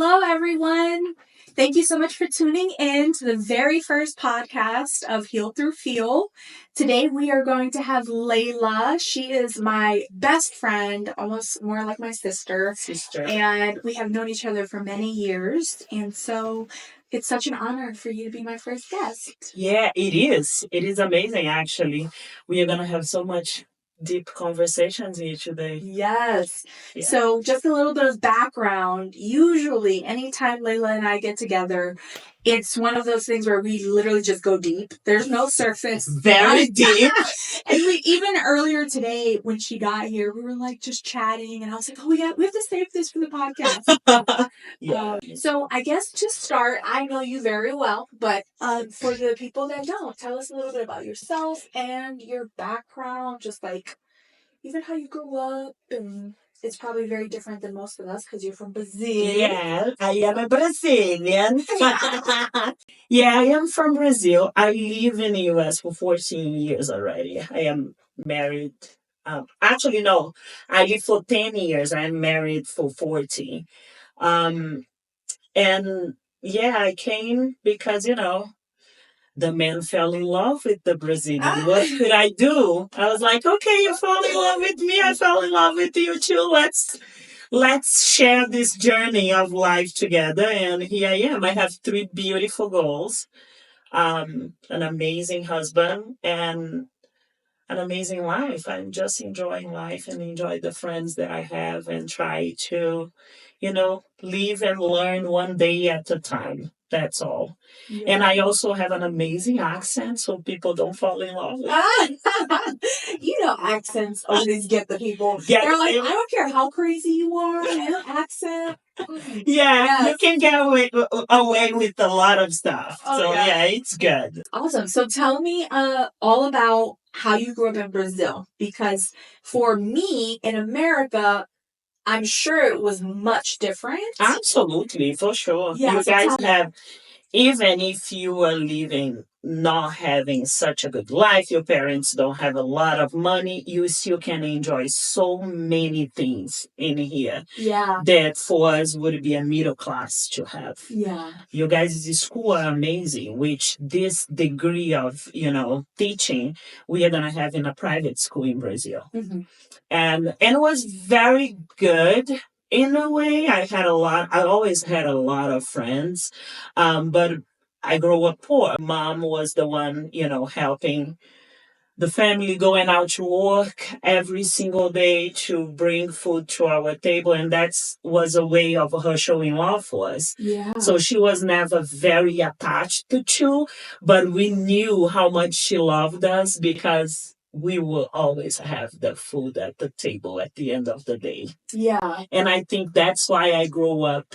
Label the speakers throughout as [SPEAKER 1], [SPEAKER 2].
[SPEAKER 1] Hello, everyone. Thank you so much for tuning in to the very first podcast of Heal Through Feel. Today we are going to have Layla. She is my best friend, almost more like my sister. And we have known each other for many years. And so it's such an honor for you to be my first guest.
[SPEAKER 2] Yeah, it is. It is amazing, actually. We are going to have so much deep conversations here today.
[SPEAKER 1] Yes.
[SPEAKER 2] Yeah.
[SPEAKER 1] So just a little bit of background. Usually, anytime Layla and I get together, it's one of those things where we literally just go deep. There's no surface.
[SPEAKER 2] Very deep.
[SPEAKER 1] And we even earlier today when she got here, we were like just chatting, and I was like, "Oh, we have to save this for the podcast."
[SPEAKER 2] Yeah.
[SPEAKER 1] So I guess to start, I know you very well, but for the people that don't, tell us a little bit about yourself and your background, just like even how you grew up, and it's probably very different than most of us because you're from Brazil.
[SPEAKER 2] Yeah, I am a Brazilian. Yeah, I am from Brazil. I live in the US for 14 years already. I am married. Actually, no, I live for 10 years. I'm married for 14. Um, and yeah, I came because, the man fell in love with the Brazilian. What could I do? I was like, okay, you fall in love with me. I fell in love with you too. Let's share this journey of life together. And here I am. I have three beautiful girls, an amazing husband, and an amazing life. I'm just enjoying life and enjoy the friends that I have and try to, live and learn one day at a time. That's all.
[SPEAKER 1] Yeah.
[SPEAKER 2] And I also have an amazing accent so people don't fall in love with me.
[SPEAKER 1] Accents always get the people.
[SPEAKER 2] Get
[SPEAKER 1] They're like,
[SPEAKER 2] it?
[SPEAKER 1] I don't care how crazy you are, your accent.
[SPEAKER 2] Yeah,
[SPEAKER 1] Yes.
[SPEAKER 2] you can get away with a lot of stuff.
[SPEAKER 1] Oh,
[SPEAKER 2] so
[SPEAKER 1] yeah.
[SPEAKER 2] it's good.
[SPEAKER 1] Awesome. So tell me all about how you grew up in Brazil, because for me in America, I'm sure it was much different.
[SPEAKER 2] Absolutely, for sure.
[SPEAKER 1] Yeah,
[SPEAKER 2] You
[SPEAKER 1] so
[SPEAKER 2] guys
[SPEAKER 1] tell me.
[SPEAKER 2] have, even if you are living not having such a good life, your parents don't have a lot of money, you still can enjoy so many things in here
[SPEAKER 1] Yeah.
[SPEAKER 2] that for us would be a middle class to have.
[SPEAKER 1] Yeah.
[SPEAKER 2] You guys' school are amazing, which this degree of, teaching we are gonna have in a private school in Brazil.
[SPEAKER 1] Mm-hmm.
[SPEAKER 2] And it was very good in a way. I always had a lot of friends, but I grew up poor. Mom was the one, helping the family, going out to work every single day to bring food to our table, and that was a way of her showing love for us.
[SPEAKER 1] Yeah.
[SPEAKER 2] So she was never very attached to, but we knew how much she loved us because we will always have the food at the table at the end of the day.
[SPEAKER 1] Yeah.
[SPEAKER 2] And I think that's why I grew up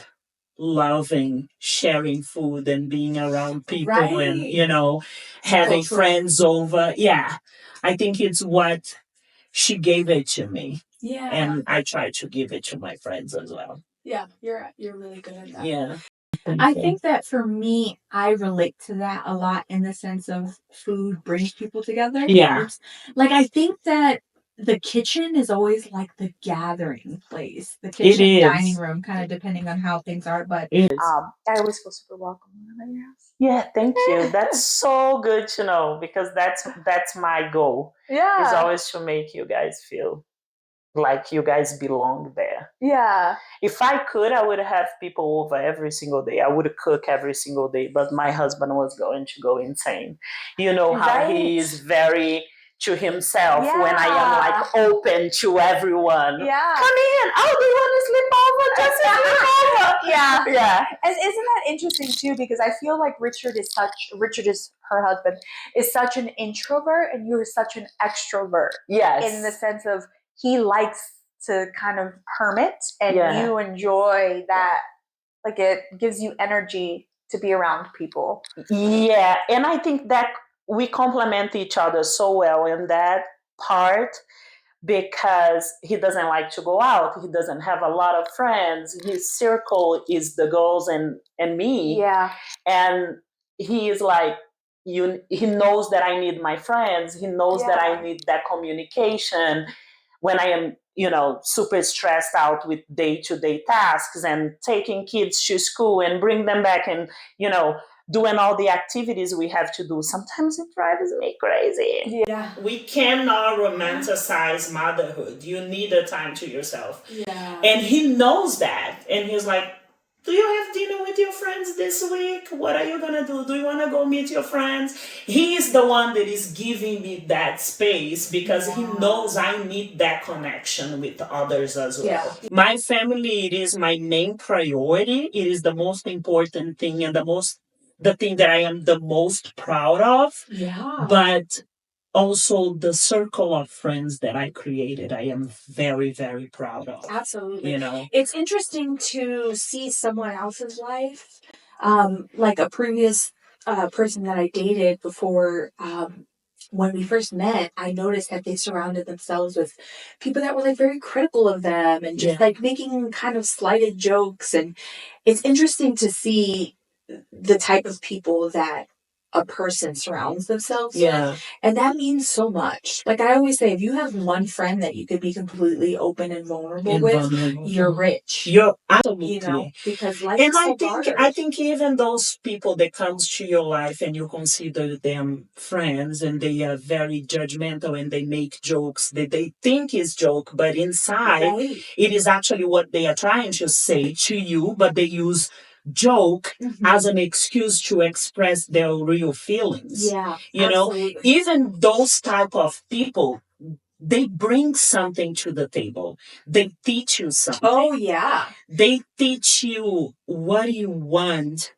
[SPEAKER 2] loving sharing food and being around people, right, and having friends over. Yeah, I think it's what she gave it to me.
[SPEAKER 1] Yeah.
[SPEAKER 2] And I try to give it to my friends as well.
[SPEAKER 1] Yeah, you're really good at that.
[SPEAKER 2] Yeah.
[SPEAKER 1] I think that for me, I relate to that a lot in the sense of food brings people together.
[SPEAKER 2] Yeah.
[SPEAKER 1] Like, I think that the kitchen is always like the gathering place. The kitchen,
[SPEAKER 2] It is.
[SPEAKER 1] dining room, kind of depending on how things are. But
[SPEAKER 2] It is.
[SPEAKER 1] I always feel super welcome when I'm at your house.
[SPEAKER 2] Yeah, thank you. That's so good to know because that's my goal. Yeah. Is always to make you guys feel like you guys belong there.
[SPEAKER 1] Yeah.
[SPEAKER 2] If I could, I would have people over every single day. I would cook every single day, but my husband was going to go insane. You know how he is very to himself when I am like open to everyone.
[SPEAKER 1] Yeah.
[SPEAKER 2] Come in. Oh, do you want to sleep over? Just sleep over.
[SPEAKER 1] Yeah.
[SPEAKER 2] Yeah.
[SPEAKER 1] And isn't that interesting too? Because I feel like Richard is her husband, is such an introvert and you're such an extrovert.
[SPEAKER 2] Yes.
[SPEAKER 1] In the sense of he likes to kind of hermit and you enjoy that. Like it gives you energy to be around people.
[SPEAKER 2] Yeah. And I think that we complement each other so well in that part because he doesn't like to go out. He doesn't have a lot of friends. His circle is the girls and me.
[SPEAKER 1] Yeah.
[SPEAKER 2] And he is like, he knows that I need my friends. He knows that I need that communication when I am super stressed out with day-to-day tasks and taking kids to school and bring them back and, doing all the activities we have to do. Sometimes it drives me crazy.
[SPEAKER 1] Yeah.
[SPEAKER 2] We cannot romanticize motherhood. You need a time to yourself.
[SPEAKER 1] Yeah.
[SPEAKER 2] And he knows that. And he's like, do you have dinner with your friends this week? What are you gonna do? Do you wanna go meet your friends? He is the one that is giving me that space because he knows I need that connection with others as well. Yeah. My family, it is my main priority. It is the most important thing and the thing that I am the most proud of.
[SPEAKER 1] Yeah.
[SPEAKER 2] But also the circle of friends that I created, I am very, very proud of.
[SPEAKER 1] Absolutely. It's interesting to see someone else's life, like a previous person that I dated before. When we first met, I noticed that they surrounded themselves with people that were like very critical of them and just like making kind of slighted jokes. And it's interesting to see the type of people that a person surrounds themselves with. And that means so much. Like I always say, if you have one friend that you could be completely open and vulnerable with, you're rich.
[SPEAKER 2] You're absolutely.
[SPEAKER 1] Because life
[SPEAKER 2] And
[SPEAKER 1] is so hard.
[SPEAKER 2] I think even those people that comes to your life and you consider them friends and they are very judgmental and they make jokes that they think is joke, but inside it is actually what they are trying to say to you, but they use joke as an excuse to express their real feelings.
[SPEAKER 1] Yeah.
[SPEAKER 2] Even those type of people, they bring something to the table. They teach you something.
[SPEAKER 1] Oh, yeah.
[SPEAKER 2] They teach you what you want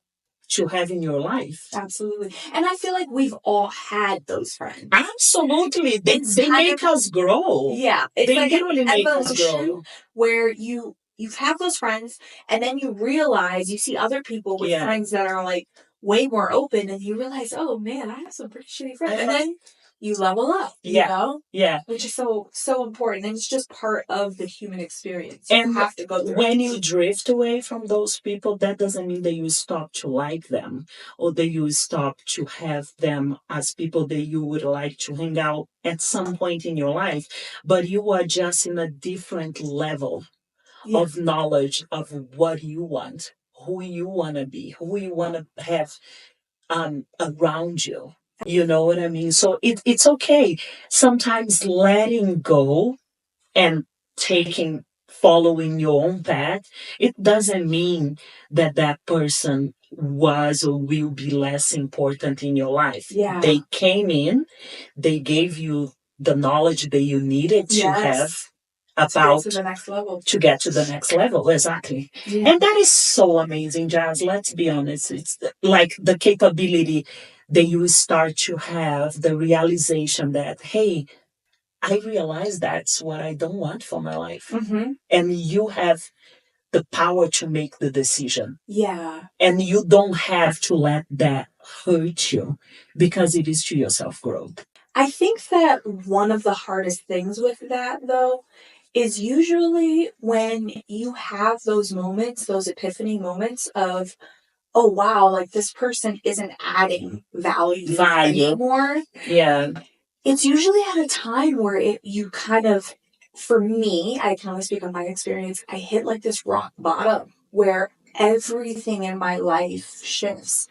[SPEAKER 2] to have in your life.
[SPEAKER 1] Absolutely. And I feel like we've all had those friends.
[SPEAKER 2] Absolutely. They make us grow.
[SPEAKER 1] Yeah. It's
[SPEAKER 2] they
[SPEAKER 1] like
[SPEAKER 2] literally
[SPEAKER 1] an
[SPEAKER 2] make
[SPEAKER 1] evolution
[SPEAKER 2] us grow.
[SPEAKER 1] where you have those friends and then you realize you see other people with friends that are like way more open and you realize, oh man, I have some pretty shitty friends. And then you level up, you know?
[SPEAKER 2] Yeah.
[SPEAKER 1] Which is so important. And it's just part of the human experience.
[SPEAKER 2] And
[SPEAKER 1] you have to go through
[SPEAKER 2] when you drift away from those people, that doesn't mean that you stop to like them or that you stop to have them as people that you would like to hang out at some point in your life. But you are just in a different level of knowledge of what you want, who you want to be, who you want to have around you. You know what I mean? So it's okay. Sometimes letting go and following your own path, it doesn't mean that that person was or will be less important in your life.
[SPEAKER 1] Yeah.
[SPEAKER 2] They came in, they gave you the knowledge that you needed to have about
[SPEAKER 1] to get to the next level.
[SPEAKER 2] To get to the next level, exactly. Yeah. And that is so amazing, Jazz. Let's be honest. It's like the capability that you start to have, the realization that, hey, I realize that's what I don't want for my life. And you have the power to make the decision.
[SPEAKER 1] Yeah.
[SPEAKER 2] And you don't have to let that hurt you because it is to your self growth.
[SPEAKER 1] I think that one of the hardest things with that, though, is usually when you have those moments, those epiphany moments of, oh, wow, like this person isn't adding value anymore.
[SPEAKER 2] Yeah.
[SPEAKER 1] It's usually at a time where you kind of, for me, I can only speak on my experience, I hit like this rock bottom where everything in my life shifts.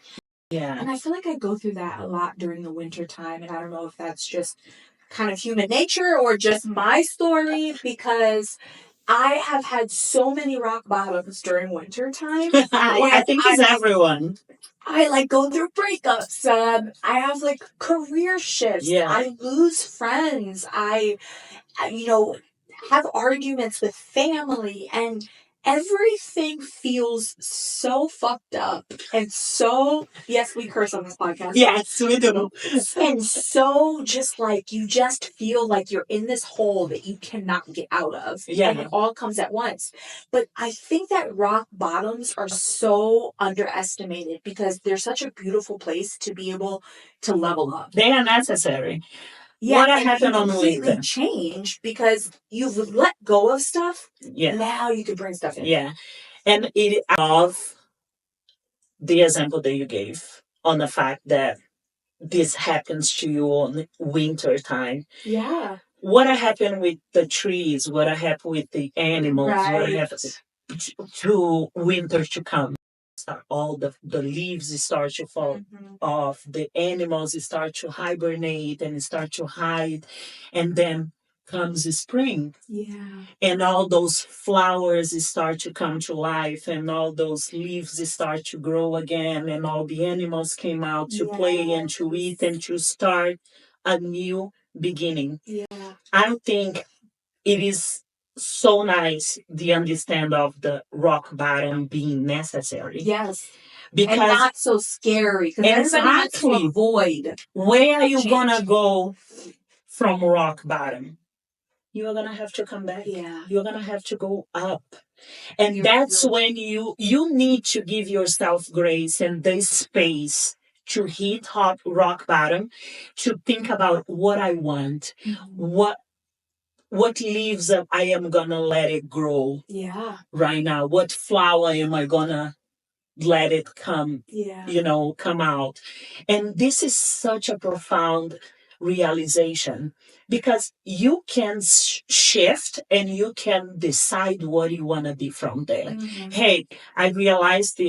[SPEAKER 2] Yeah.
[SPEAKER 1] And I feel like I go through that a lot during the winter time. And I don't know if that's just kind of human nature or just my story, because I have had so many rock bottoms during winter time.
[SPEAKER 2] I think it's everyone.
[SPEAKER 1] I like go through breakups. I have like career shifts.
[SPEAKER 2] Yeah.
[SPEAKER 1] I lose friends. I have arguments with family, and everything feels so fucked up and so, yes, we curse on this podcast.
[SPEAKER 2] Yes, we do.
[SPEAKER 1] And so just like you just feel like you're in this hole that you cannot get out of.
[SPEAKER 2] Yeah.
[SPEAKER 1] And it all comes at once. But I think that rock bottoms are so underestimated because they're such a beautiful place to be able to level up.
[SPEAKER 2] They are necessary.
[SPEAKER 1] Yeah,
[SPEAKER 2] what
[SPEAKER 1] and
[SPEAKER 2] happened
[SPEAKER 1] you
[SPEAKER 2] on
[SPEAKER 1] completely
[SPEAKER 2] LinkedIn?
[SPEAKER 1] change because you've let go of stuff.
[SPEAKER 2] Yeah.
[SPEAKER 1] Now you can bring stuff in.
[SPEAKER 2] Yeah. And it of the example that you gave on the fact that this happens to you on winter time.
[SPEAKER 1] Yeah.
[SPEAKER 2] what happened with the trees, what happened with the animals, what happened to winter to come. All the leaves start to fall off, the animals start to hibernate and start to hide, and then comes the spring. Yeah. And all those flowers start to come to life, and all those leaves start to grow again, and all the animals came out to play and to eat and to start a new beginning. Yeah. I think it is so nice the understand of the rock bottom being necessary. Yes. Because and not so scary. Because everybody wants to avoid. Where are you gonna go from rock bottom? You're gonna have to come back. Yeah. You're gonna have to go up. And that's when you need to give yourself grace and the space to hit hot rock bottom, to think about what I want, what leaves up I am gonna let it grow. Yeah. Right now. What flower am I gonna let it come? Yeah. Come out. And this is such a profound realization, because you can shift and you can decide what you want to be from there. Mm-hmm. Hey, I realized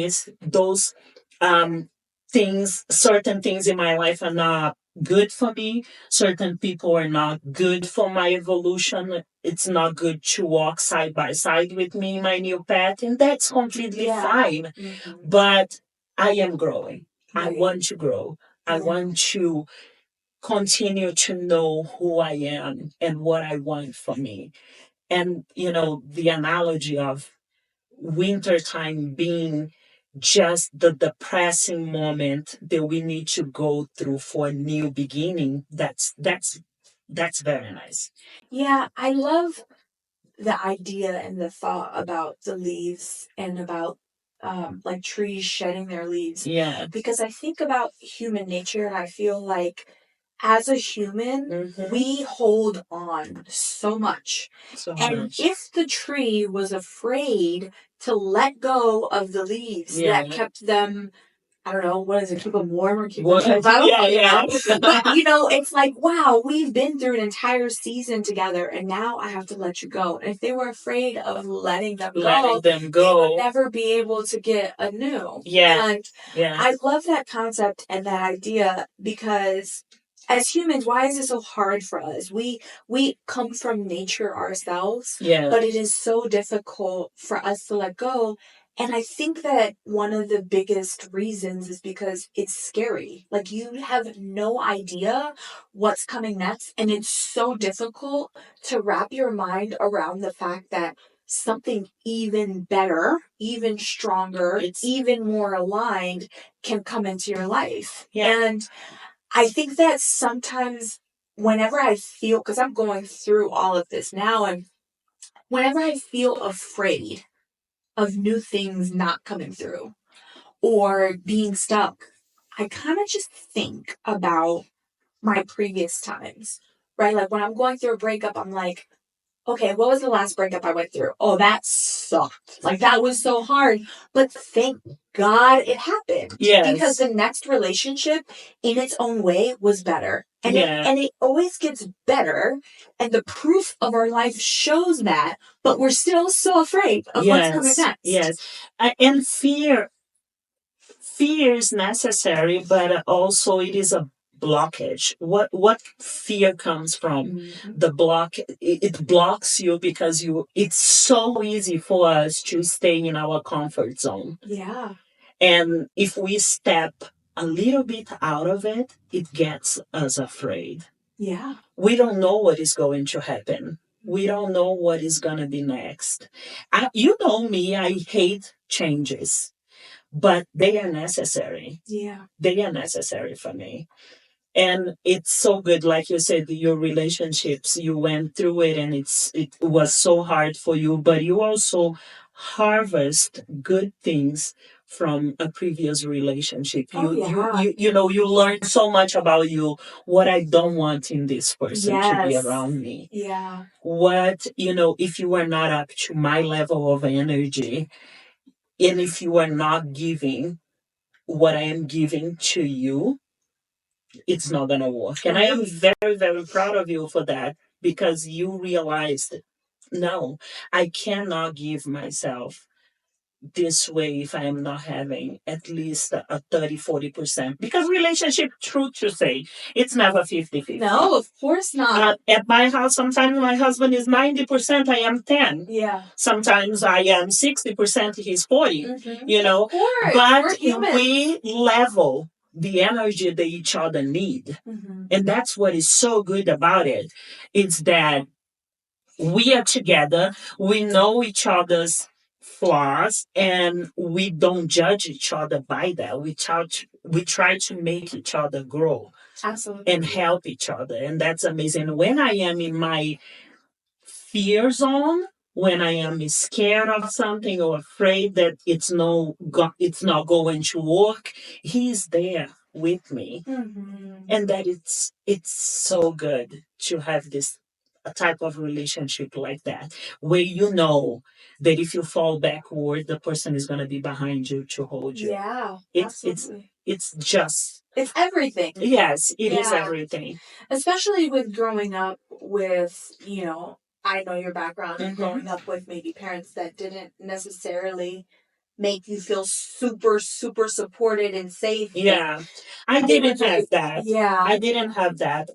[SPEAKER 2] those um certain things in my life are not good for me. Certain people are not good for my evolution. It's not good to walk side by side with me in my new path, and that's completely fine. Mm-hmm. But I am growing. Right. I want to grow. I want to continue to know who I am and what I want for me. And, the analogy of wintertime being just the depressing moment that we need to go through for a new beginning, that's very nice. Yeah, I love the idea and the thought about the leaves and about like trees shedding their leaves. Yeah. Because I think about human nature, and I feel like as a human, we hold on so much. And if the tree was afraid to let go of the leaves that kept them, I don't know, what is it, keep them warm or keep them cold? Yeah. But, it's like, wow, we've been through an entire season together, and now I have to let you go. And if they were afraid of letting them go, they would never be able to get a new. Yeah. And I love that concept and that idea, because as humans, why is it so hard for us? We come from nature ourselves, but it is so difficult for us to let go. And I think that one of the biggest reasons is because it's scary. Like, you have no idea what's coming next. And it's so difficult to wrap your mind around the fact that something even better, even stronger, even more aligned can come into your life. Yeah. And I think that sometimes whenever I feel, because I'm going through all of this now, and whenever I feel afraid of new things not coming through or being stuck, I kind of just think about my previous times, right? Like when I'm going through a breakup, I'm like, okay, what was the last breakup I went through? Oh, that sucked. Like, that was so hard. But thank God it happened. Yes. Because the next relationship, in its own way, was better. And, it always gets better. And the proof of our life shows that. But we're still so afraid of what's coming next. Yes. And fear is necessary, but also it is a blockage. What fear comes from? The block, it blocks you because it's so easy for us to stay in our comfort zone. Yeah. And if we step a little bit out of it, it gets us afraid. Yeah. We don't know what is going to happen. We don't know what is going to be next. You know me, I hate changes, but they are necessary. Yeah. They are necessary for me. And it's so good, like you said, your relationships, you went through it and it was so hard for you, but you also harvest good things from a previous relationship. You learn so much about you, what I don't want in this person to be around me. Yeah. What, if you are not up to my level of energy, and if you are not giving what I am giving to you, it's not going to work. And I am very, very proud of you for that. because you realized, no, I cannot give myself this way if I am not having at least a 30-40%. Because relationship, truth to say, it's never 50-50.
[SPEAKER 1] No, of course not.
[SPEAKER 2] At my house, sometimes my husband is 90%, I am 10.
[SPEAKER 1] Yeah.
[SPEAKER 2] Sometimes I am 60%, he's 40.
[SPEAKER 1] Mm-hmm.
[SPEAKER 2] You know,
[SPEAKER 1] of course,
[SPEAKER 2] but
[SPEAKER 1] we're human.
[SPEAKER 2] we level the energy that each other need.
[SPEAKER 1] Mm-hmm.
[SPEAKER 2] And that's what is so good about it. It's that we are together, we know each other's flaws, and we don't judge each other by that. We try to make each other grow.
[SPEAKER 1] Absolutely.
[SPEAKER 2] And help each other. And that's amazing. When I am in my fear zone, when I am scared of something or afraid that it's not going to work, he's there with me.
[SPEAKER 1] Mm-hmm.
[SPEAKER 2] And that it's so good to have this a type of relationship like that, where you know that if you fall backward, the person is going to be behind you to hold you.
[SPEAKER 1] Yeah,
[SPEAKER 2] Absolutely. It's just,
[SPEAKER 1] it's everything.
[SPEAKER 2] Yes, it is
[SPEAKER 1] Yeah.
[SPEAKER 2] everything.
[SPEAKER 1] Especially with growing up with, I know your background,
[SPEAKER 2] Mhm.
[SPEAKER 1] growing up with maybe parents that didn't necessarily make you feel super, super supported and safe.
[SPEAKER 2] Yeah, I didn't have that.
[SPEAKER 1] Yeah.
[SPEAKER 2] I didn't have that.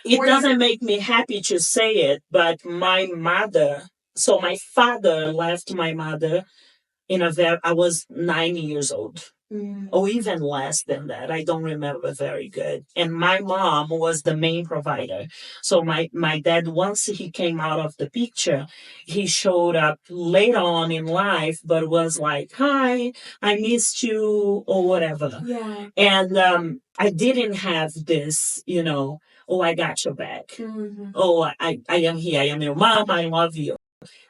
[SPEAKER 2] It
[SPEAKER 1] Were
[SPEAKER 2] doesn't make me happy to say it, but my mother. So my father left my mother I was 9 years old. Or even less than that. I don't remember very good. And my mom was the main provider. So my dad, once he came out of the picture, he showed up later on in life, but was like, "Hi, I missed you," or whatever.
[SPEAKER 1] Yeah.
[SPEAKER 2] And I didn't have this, oh, I got your back. Mm-hmm. Oh, I am here. I am your mom. I love you.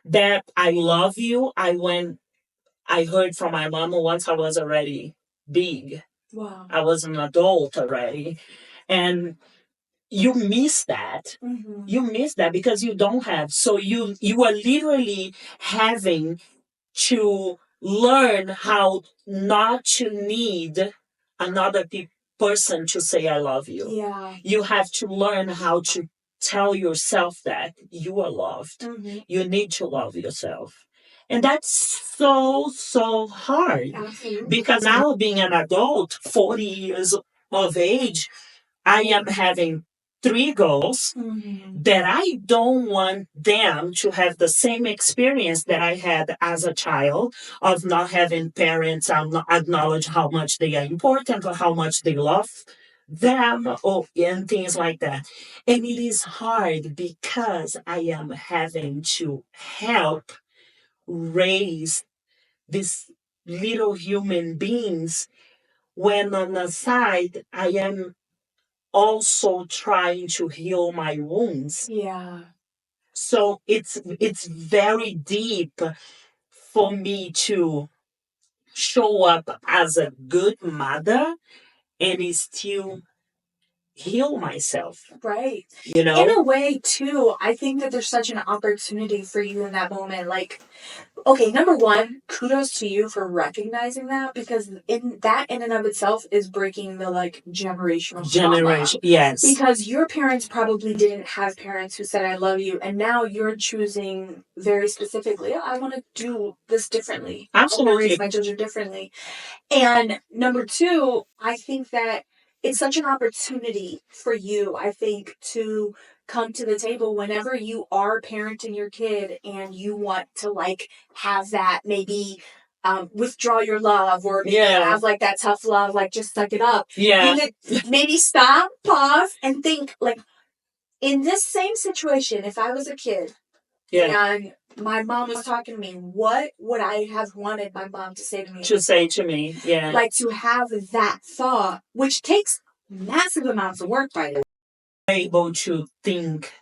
[SPEAKER 2] That I love you, I heard from my mom once I was already big.
[SPEAKER 1] Wow.
[SPEAKER 2] I was an adult already. And you miss that. Mm-hmm. You miss that because you don't have. So you are literally having to learn how not to need another person to say I love you. Yeah. You have to learn how to tell yourself that you are loved. Mm-hmm. You need to love yourself. And that's so hard. Absolutely. Because now being an adult, 40 years of age, I am having three girls. Mm-hmm. That I don't want them to have the same experience that I had as a child of not having parents acknowledge how much they are important or how much they love them and things like that. And it is hard because I am having to help raise these little human beings when on the side I am also trying to heal my wounds. Yeah. So it's very deep for me to show up as a good mother and still heal myself. Right. In a way, too, I think that there's such an opportunity for you in that moment. Like, okay, number one, kudos to you for recognizing that, because in and of itself is breaking the generational trauma. Yes. Because your parents probably didn't have parents who said I love you, and now you're choosing very specifically, I want to do this differently. Absolutely. I want to raise my children differently. And number two, I think that it's such an opportunity for you, I think, to come to the table whenever you are parenting your kid and you want to have that maybe withdraw your love, or maybe have that tough love, just suck it up. Yeah. Maybe stop, pause, and think in this same situation, if I was a kid, and my mom was talking to me, what would I have wanted my mom to say to me? To say to me, yeah. To have that thought, which takes massive amounts of work, by the way. Able to think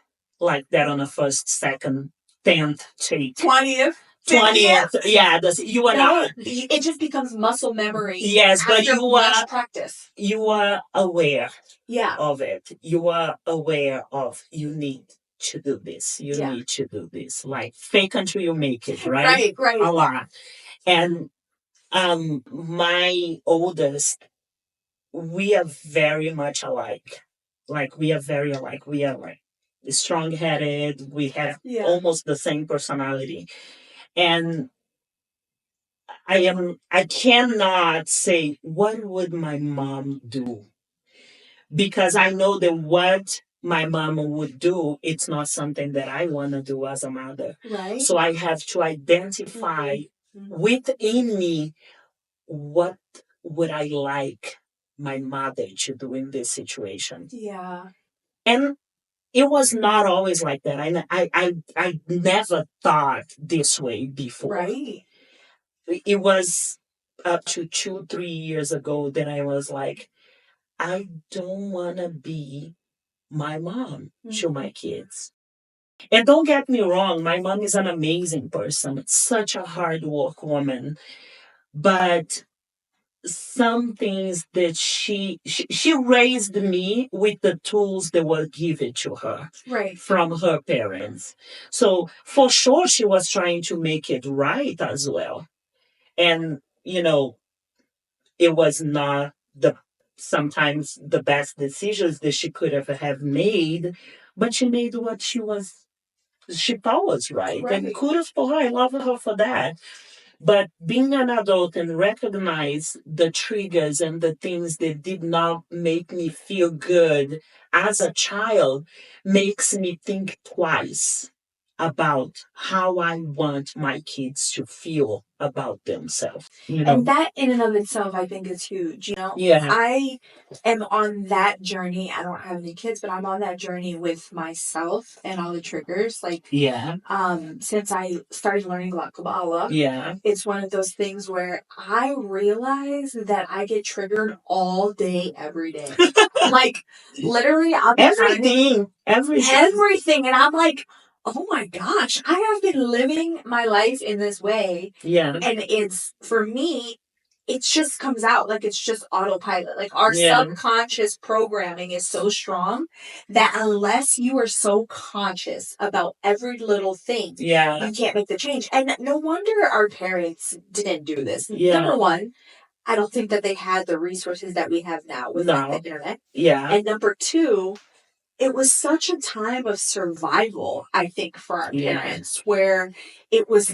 [SPEAKER 2] like that on a first, second, 10th take. 20th. 20th. Yeah, you are not. It just becomes muscle memory. Yes, but you are practice. You are aware. Yeah. Of it. You are aware of you need to do this. You need to do this. Fake until you make it, right? Right. A lot. And my oldest, we are very much alike. We are very alike. We are strong-headed. We have almost the same personality. And I cannot say what would my mom do, because I know that what my mom would do, it's not something that I want to do as a mother.
[SPEAKER 1] Right.
[SPEAKER 2] So I have to identify within me what would I like my mother to do in this situation.
[SPEAKER 1] Yeah.
[SPEAKER 2] And it was not always like that. I never thought this way before.
[SPEAKER 1] Right.
[SPEAKER 2] It was up to 2, 3 years ago that I was like, I don't want to be my mom to my kids. And don't get me wrong, my mom is an amazing person, such a hard work woman. But some things that she raised me with the tools that were given to her from her parents. So for sure she was trying to make it right as well. And it was not the sometimes the best decisions that she could have made, but she made what she thought was right. And kudos for her. I love her for that. But being an adult and recognize the triggers and the things that did not make me feel good as a child makes me think twice about how I want my kids to feel about themselves.
[SPEAKER 1] And that in and of itself, I think is huge.
[SPEAKER 2] Yeah.
[SPEAKER 1] I am on that journey. I don't have any kids, but I'm on that journey with myself and all the triggers. Since I started learning about Kabbalah, it's one of those things where I realize that I get triggered all day, every day. Literally, I'll be everything. And I'm like, oh my gosh, I have been living my life in this way.
[SPEAKER 2] Yeah.
[SPEAKER 1] And it's, for me, it just comes out like it's just autopilot. Like our subconscious programming is so strong that unless you are so conscious about every little thing, you can't make the change. And no wonder our parents didn't do this. Number one, I don't think that they had the resources that we have now with the internet. And number two, it was such a time of survival, I think, for our parents, where it was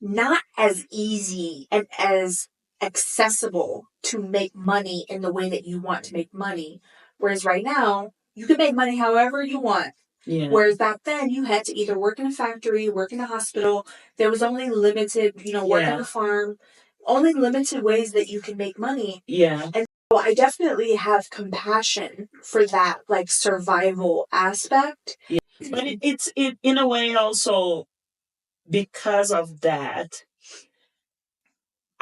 [SPEAKER 1] not as easy and as accessible to make money in the way that you want to make money. Whereas right now, you can make money however you want.
[SPEAKER 2] Yeah.
[SPEAKER 1] Whereas back then, you had to either work in a factory, work in a hospital. There was only limited, work on the farm, only limited ways that you can make money.
[SPEAKER 2] Yeah.
[SPEAKER 1] And so I definitely have compassion for that, survival aspect.
[SPEAKER 2] Yeah. But it's in a way also because of that.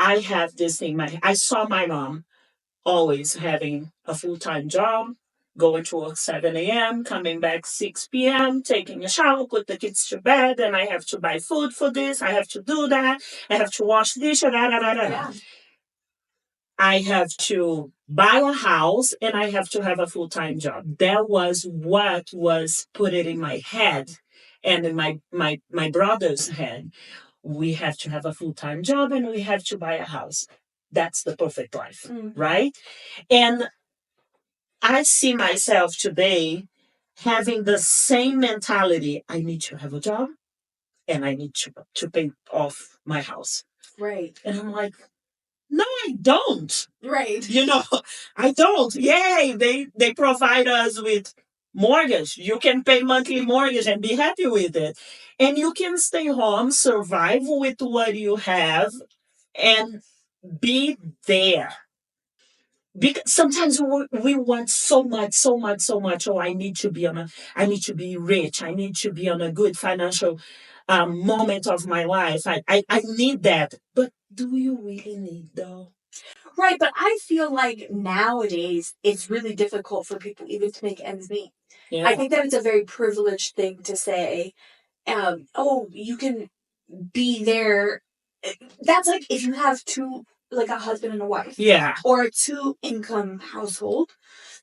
[SPEAKER 2] I have this thing. I saw my mom always having a full-time job, going to work 7 a.m., coming back 6 p.m., taking a shower, put the kids to bed, and I have to buy food for this, I have to do that, I have to wash dishes, I have to buy a house, and I have to have a full-time job. That was what was put it in my head and in my brother's head. We have to have a full-time job and we have to buy a house. That's the perfect life, right? And I see myself today having the same mentality. I need to have a job and I need to pay off my house.
[SPEAKER 1] Right.
[SPEAKER 2] And I'm like, no, I don't.
[SPEAKER 1] Right.
[SPEAKER 2] I don't. Yay, they provide us with mortgage. You can pay monthly mortgage and be happy with it. And you can stay home, survive with what you have, and be there. Because sometimes we want so much, so much, so much. Oh, I need to be rich. I need to be on a good financial moment of my life. I need that. But do you really need though?
[SPEAKER 1] Right, but I feel like nowadays it's really difficult for people even to make ends meet.
[SPEAKER 2] Yeah.
[SPEAKER 1] I think that it's a very privileged thing to say, you can be there. That's like if you have two, like a husband and a wife.
[SPEAKER 2] Yeah.
[SPEAKER 1] Or a two-income household,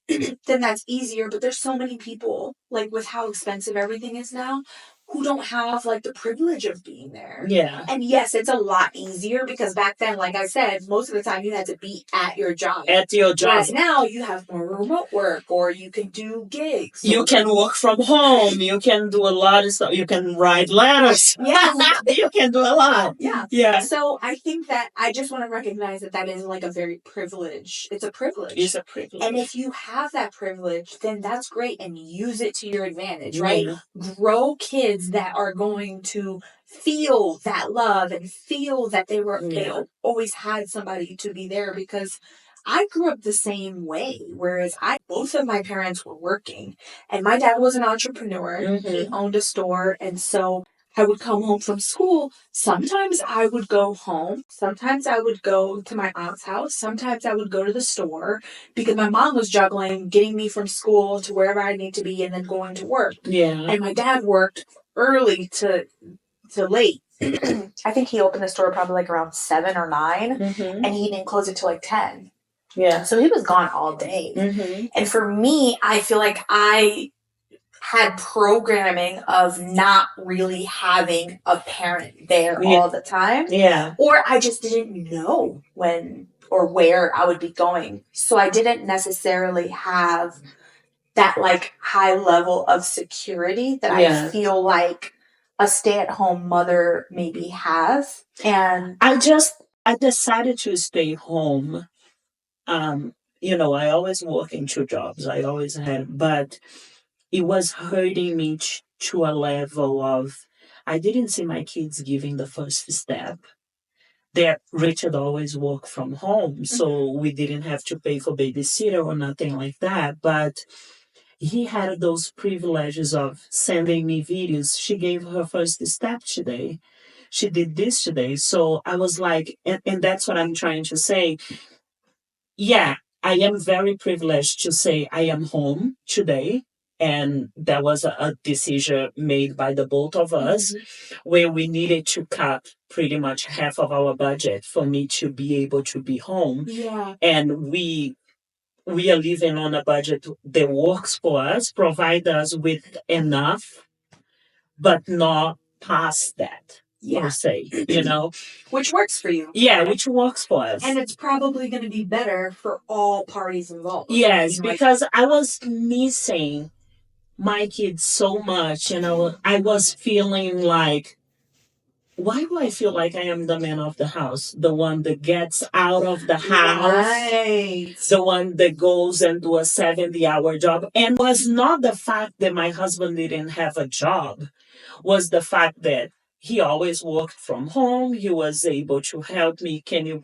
[SPEAKER 1] then that's easier. But there's so many people, with how expensive everything is now, who don't have like the privilege of being there.
[SPEAKER 2] Yeah.
[SPEAKER 1] And yes, it's a lot easier because back then, like I said, most of the time you had to be at your job.
[SPEAKER 2] At your job.
[SPEAKER 1] Whereas now you have more remote work, or you can do gigs.
[SPEAKER 2] You can work from home. You can do a lot of stuff. You can write letters.
[SPEAKER 1] Yeah.
[SPEAKER 2] You can do a lot.
[SPEAKER 1] Yeah.
[SPEAKER 2] Yeah.
[SPEAKER 1] So I think that I just want to recognize that that is like a very privilege. It's a privilege.
[SPEAKER 2] It's a privilege.
[SPEAKER 1] And if you have that privilege, then that's great, and use it to your advantage, right? Yeah. Grow kids that are going to feel that love and feel that they always had somebody to be there, because I grew up the same way, whereas both of my parents were working, and my dad was an entrepreneur. Mm-hmm. He owned a store, and so I would come home from school. Sometimes I would go home. Sometimes I would go to my aunt's house. Sometimes I would go to the store because my mom was juggling getting me from school to wherever I need to be and then going to work. Yeah. And my dad worked early to late. I think he opened the store probably like around 7 or 9, mm-hmm. and he didn't close it till like 10. Yeah. So he was gone all day. Mm-hmm. And for me, I feel like I had programming of not really having a parent there all the time. Yeah. Or I just didn't know when or where I would be going. So I didn't necessarily have that like high level of security that I feel like a stay-at-home mother maybe has. And I decided to stay home. I always work in 2 jobs. I always had, but it was hurting me to a level of, I didn't see my kids giving the first step. Richard always worked from home, so we didn't have to pay for babysitter or nothing like that. But he had those privileges of sending me videos. She gave her first step today. She did this today. So I was like, and that's what I'm trying to say. Yeah, I am very privileged to say I am home today. And that was a decision made by the both of us, mm-hmm. where we needed to cut pretty much half of our budget for me to be able to be home. Yeah. And we are living on a budget that works for us, provide us with enough, but not past that. Per se, which works for you. Yeah, which works for us. And it's probably going to be better for all parties involved. Yes, because I was missing my kids so much. I was feeling like, why do I feel like I am the man of the house? The one that gets out of the house. Right. The one that goes and do a 70-hour job. And was not the fact that my husband didn't have a job. Was the fact that he always worked from home. He was able to help me. Can you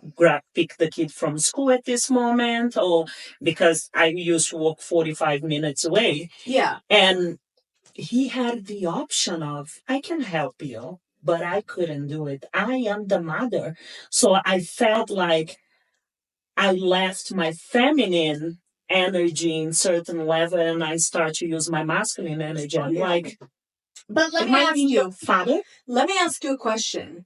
[SPEAKER 1] pick the kid from school at this moment? Or because I used to work 45 minutes away. Yeah. And he had the option of, I can help you, but I couldn't do it. I am the mother. So I felt like I left my feminine energy in certain level and I start to use my masculine energy. I'm like, but let me ask you, father. Let me ask you a question.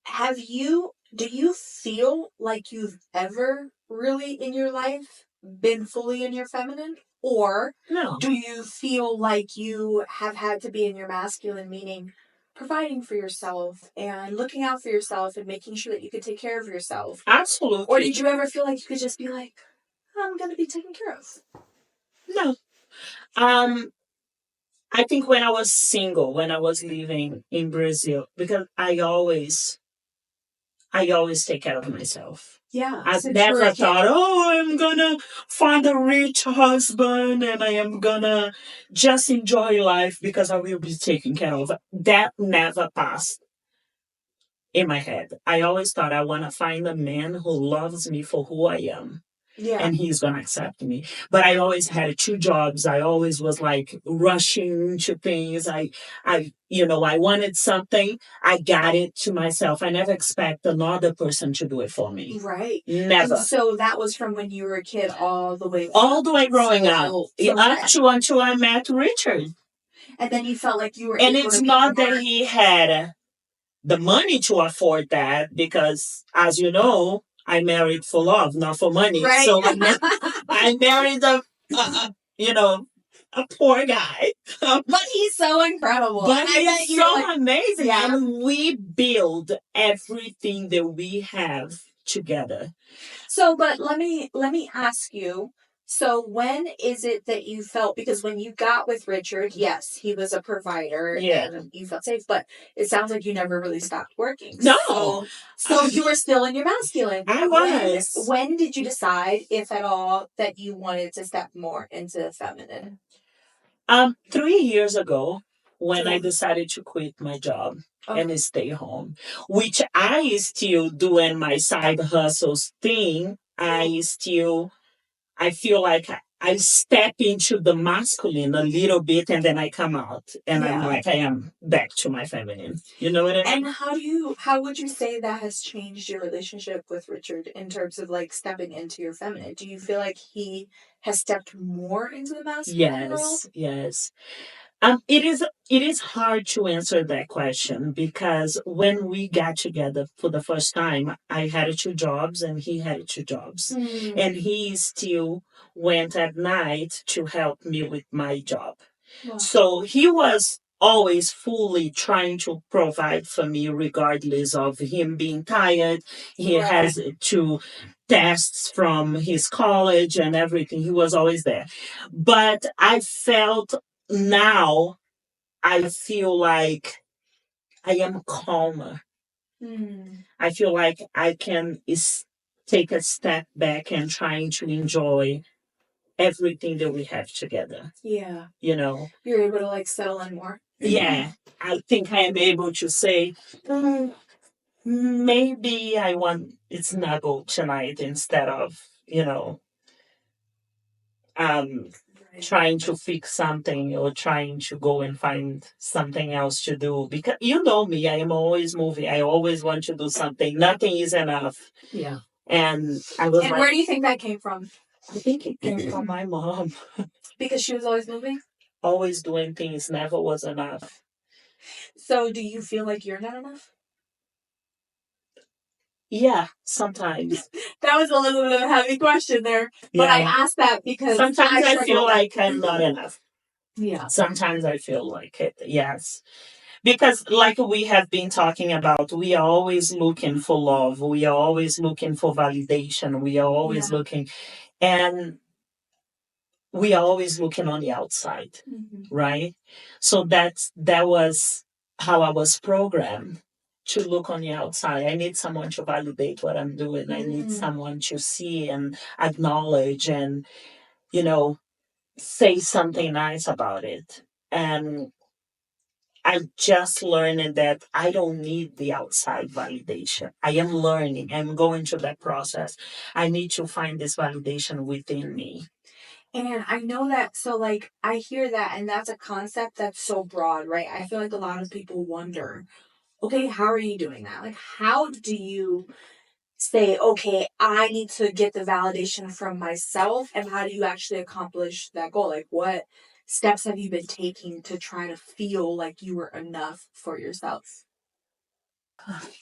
[SPEAKER 1] Do you feel like you've ever really in your life been fully in your feminine? Or no. Do you feel like you have had to be in your masculine, meaning providing for yourself and looking out for yourself and making sure that you could take care of yourself? Absolutely. Or did you ever feel like you could just be like, I'm going to be taken care of? No. I think when I was single, when I was living in Brazil, because I always take care of myself. Yeah. I never thought, I'm going to find a rich husband and I am going to just enjoy life because I will be taken care of. That never passed in my head. I always thought I want to find a man who loves me for who I am. Yeah. And he's going to accept me. But I always had 2 jobs. I always was like rushing to things. I wanted something. I got it to myself. I never expect another person to do it for me. Right. Never. And so that was from when you were a kid all the way growing up. Until I met Richard. And then you felt like you were able to. And it's not that he had the money to afford that because, as you know, I married for love, not for money. Right. So I married
[SPEAKER 2] a poor guy.
[SPEAKER 1] But he's so incredible.
[SPEAKER 2] But
[SPEAKER 1] And I bet
[SPEAKER 2] he's
[SPEAKER 1] you're
[SPEAKER 2] so
[SPEAKER 1] like,
[SPEAKER 2] amazing.
[SPEAKER 1] yeah.
[SPEAKER 2] And we build everything that we have together.
[SPEAKER 1] So, but let me ask you. So, when is it that you felt, because when you got with Richard, yes, he was a provider,
[SPEAKER 2] Yeah.
[SPEAKER 1] and you felt safe, but it sounds like you never really stopped working.
[SPEAKER 2] No.
[SPEAKER 1] So you were still in your masculine.
[SPEAKER 2] I was.
[SPEAKER 1] When did you decide, if at all, that you wanted to step more into feminine?
[SPEAKER 2] 3 years ago, when I
[SPEAKER 1] Yeah.
[SPEAKER 2] decided to quit my job
[SPEAKER 1] Okay.
[SPEAKER 2] and stay home, which I still doing my side hustles thing. I feel like I step into the masculine a little bit and then I come out and I'm
[SPEAKER 1] Yeah.
[SPEAKER 2] like, I am back to my feminine. You know what I mean?
[SPEAKER 1] And how would you say that has changed your relationship with Richard in terms of like stepping into your feminine? Do you feel like he has stepped more into the masculine role?
[SPEAKER 2] Yes. It is hard to answer that question because when we got together for the first time, I had 2 jobs and he had 2 jobs, and he still went at night to help me with my job.
[SPEAKER 1] Wow.
[SPEAKER 2] So he was always fully trying to provide for me, regardless of him being tired. He has 2 tests from his college and everything. He was always there. But I felt now, I feel like I am calmer. I feel like I can take a step back and trying to enjoy everything that we have together.
[SPEAKER 1] Yeah.
[SPEAKER 2] You know?
[SPEAKER 1] You're able to like settle in more.
[SPEAKER 2] Yeah. I think I am able to say, maybe I want to snuggle tonight instead of, um, trying to fix something or trying to go and find something else to do. Because you know me, I am always moving. I always want to do something. Nothing is enough.
[SPEAKER 1] Yeah.
[SPEAKER 2] And I was
[SPEAKER 1] And
[SPEAKER 2] like,
[SPEAKER 1] where do you think that came from?
[SPEAKER 2] I think it came from my mom.
[SPEAKER 1] Because she was always moving?
[SPEAKER 2] Always doing things, never was enough.
[SPEAKER 1] So do you feel like you're not enough?
[SPEAKER 2] Yeah, sometimes.
[SPEAKER 1] That was a little bit of a heavy question there. But I asked that because
[SPEAKER 2] sometimes I feel
[SPEAKER 1] struggle with
[SPEAKER 2] like I'm not enough.
[SPEAKER 1] Yeah.
[SPEAKER 2] Sometimes I feel like it, yes. Because, like we have been talking about, we are always looking for love. We are always looking for validation. We are always looking, and we are always looking on the outside, right? So that was how I was programmed to look on the outside. I need someone to validate what I'm doing. I need someone to see and acknowledge and, you know, say something nice about it. And I'm just learning that I don't need the outside validation. I am learning. I'm going through that process. I need to find this validation within me.
[SPEAKER 1] And I know that, so like, I hear that, and that's a concept that's so broad, right? I feel like a lot of people wonder, okay, how are you doing that? Like, how do you say, okay, I need to get the validation from myself, and how do you actually accomplish that goal? Like, what steps have you been taking to try to feel like you were enough for yourself?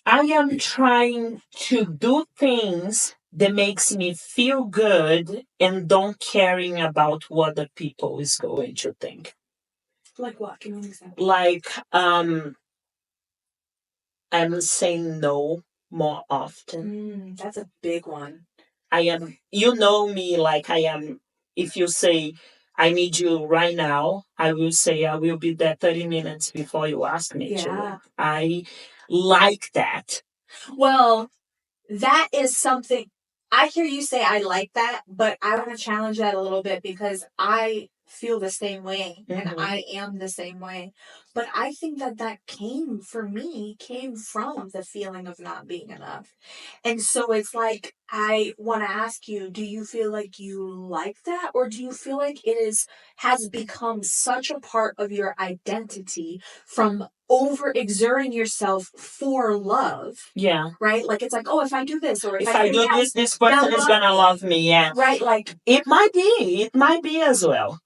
[SPEAKER 2] I am trying to do things that makes me feel good and don't caring about what the people is going to think.
[SPEAKER 1] Like what? Give me an example.
[SPEAKER 2] Like I'm saying no more often.
[SPEAKER 1] That's a big one.
[SPEAKER 2] I am, you know me, like I am, if you say, I need you right now, I will say I will be there 30 minutes before you ask me to. I like that.
[SPEAKER 1] Well, that is something I hear you say I like that, but I want to challenge that a little bit because I feel the same way and I am the same way. But I think that came for me came from the feeling of not being enough. And so it's like I want to ask you, do you feel like you like that, or do you feel like has become such a part of your identity from overexerting yourself for love?
[SPEAKER 2] Yeah.
[SPEAKER 1] Right? Like it's like, oh, if I do this, or
[SPEAKER 2] if I do this person is gonna love me. Yeah.
[SPEAKER 1] Right, like
[SPEAKER 2] it might be as well.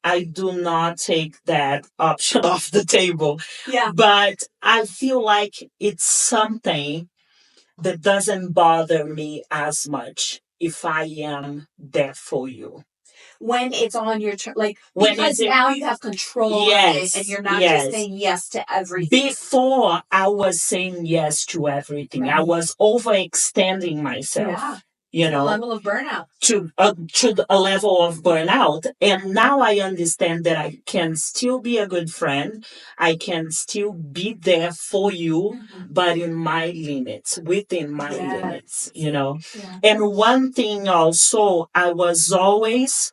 [SPEAKER 2] I do not take that option off the table.
[SPEAKER 1] Yeah.
[SPEAKER 2] But I feel like it's something that doesn't bother me as much if I am there for you.
[SPEAKER 1] when it's on your like
[SPEAKER 2] When
[SPEAKER 1] because
[SPEAKER 2] is it?
[SPEAKER 1] now you have control of it and you're not just
[SPEAKER 2] Yes.
[SPEAKER 1] saying yes to everything.
[SPEAKER 2] Before, I was saying yes to everything. I
[SPEAKER 1] Right.
[SPEAKER 2] was overextending myself.
[SPEAKER 1] Yeah.
[SPEAKER 2] You
[SPEAKER 1] To a
[SPEAKER 2] know,
[SPEAKER 1] level of burnout.
[SPEAKER 2] to a level of burnout. And now I understand that I can still be a good friend. I can still be there for you, but in my limits, within my
[SPEAKER 1] Yes.
[SPEAKER 2] limits, you know.
[SPEAKER 1] Yeah.
[SPEAKER 2] And one thing also, I was always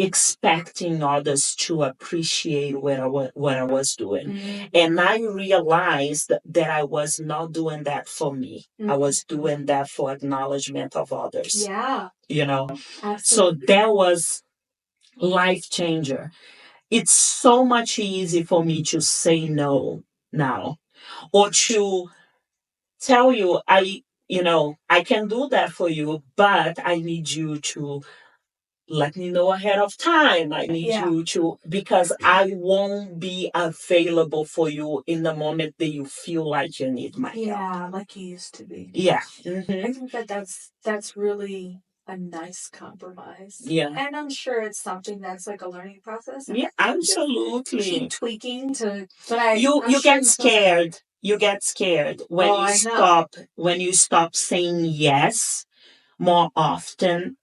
[SPEAKER 2] expecting others to appreciate what I was doing. And I realized that I was not doing that for me. I was doing that for acknowledgement of others.
[SPEAKER 1] Yeah.
[SPEAKER 2] You know?
[SPEAKER 1] Absolutely.
[SPEAKER 2] So that was life changer. It's so much easy for me to say no now or to tell you I can do that for you, but I need you to let me know ahead of time. I need you to, because I won't be available for you in the moment that you feel like you need my help.
[SPEAKER 1] Yeah, like you used to be.
[SPEAKER 2] Yeah.
[SPEAKER 1] I think that's really a nice compromise.
[SPEAKER 2] Yeah.
[SPEAKER 1] And I'm sure it's something that's like a learning process.
[SPEAKER 2] Yeah, absolutely.
[SPEAKER 1] Keep tweaking to, but
[SPEAKER 2] you get scared. You get scared when when you stop saying yes more often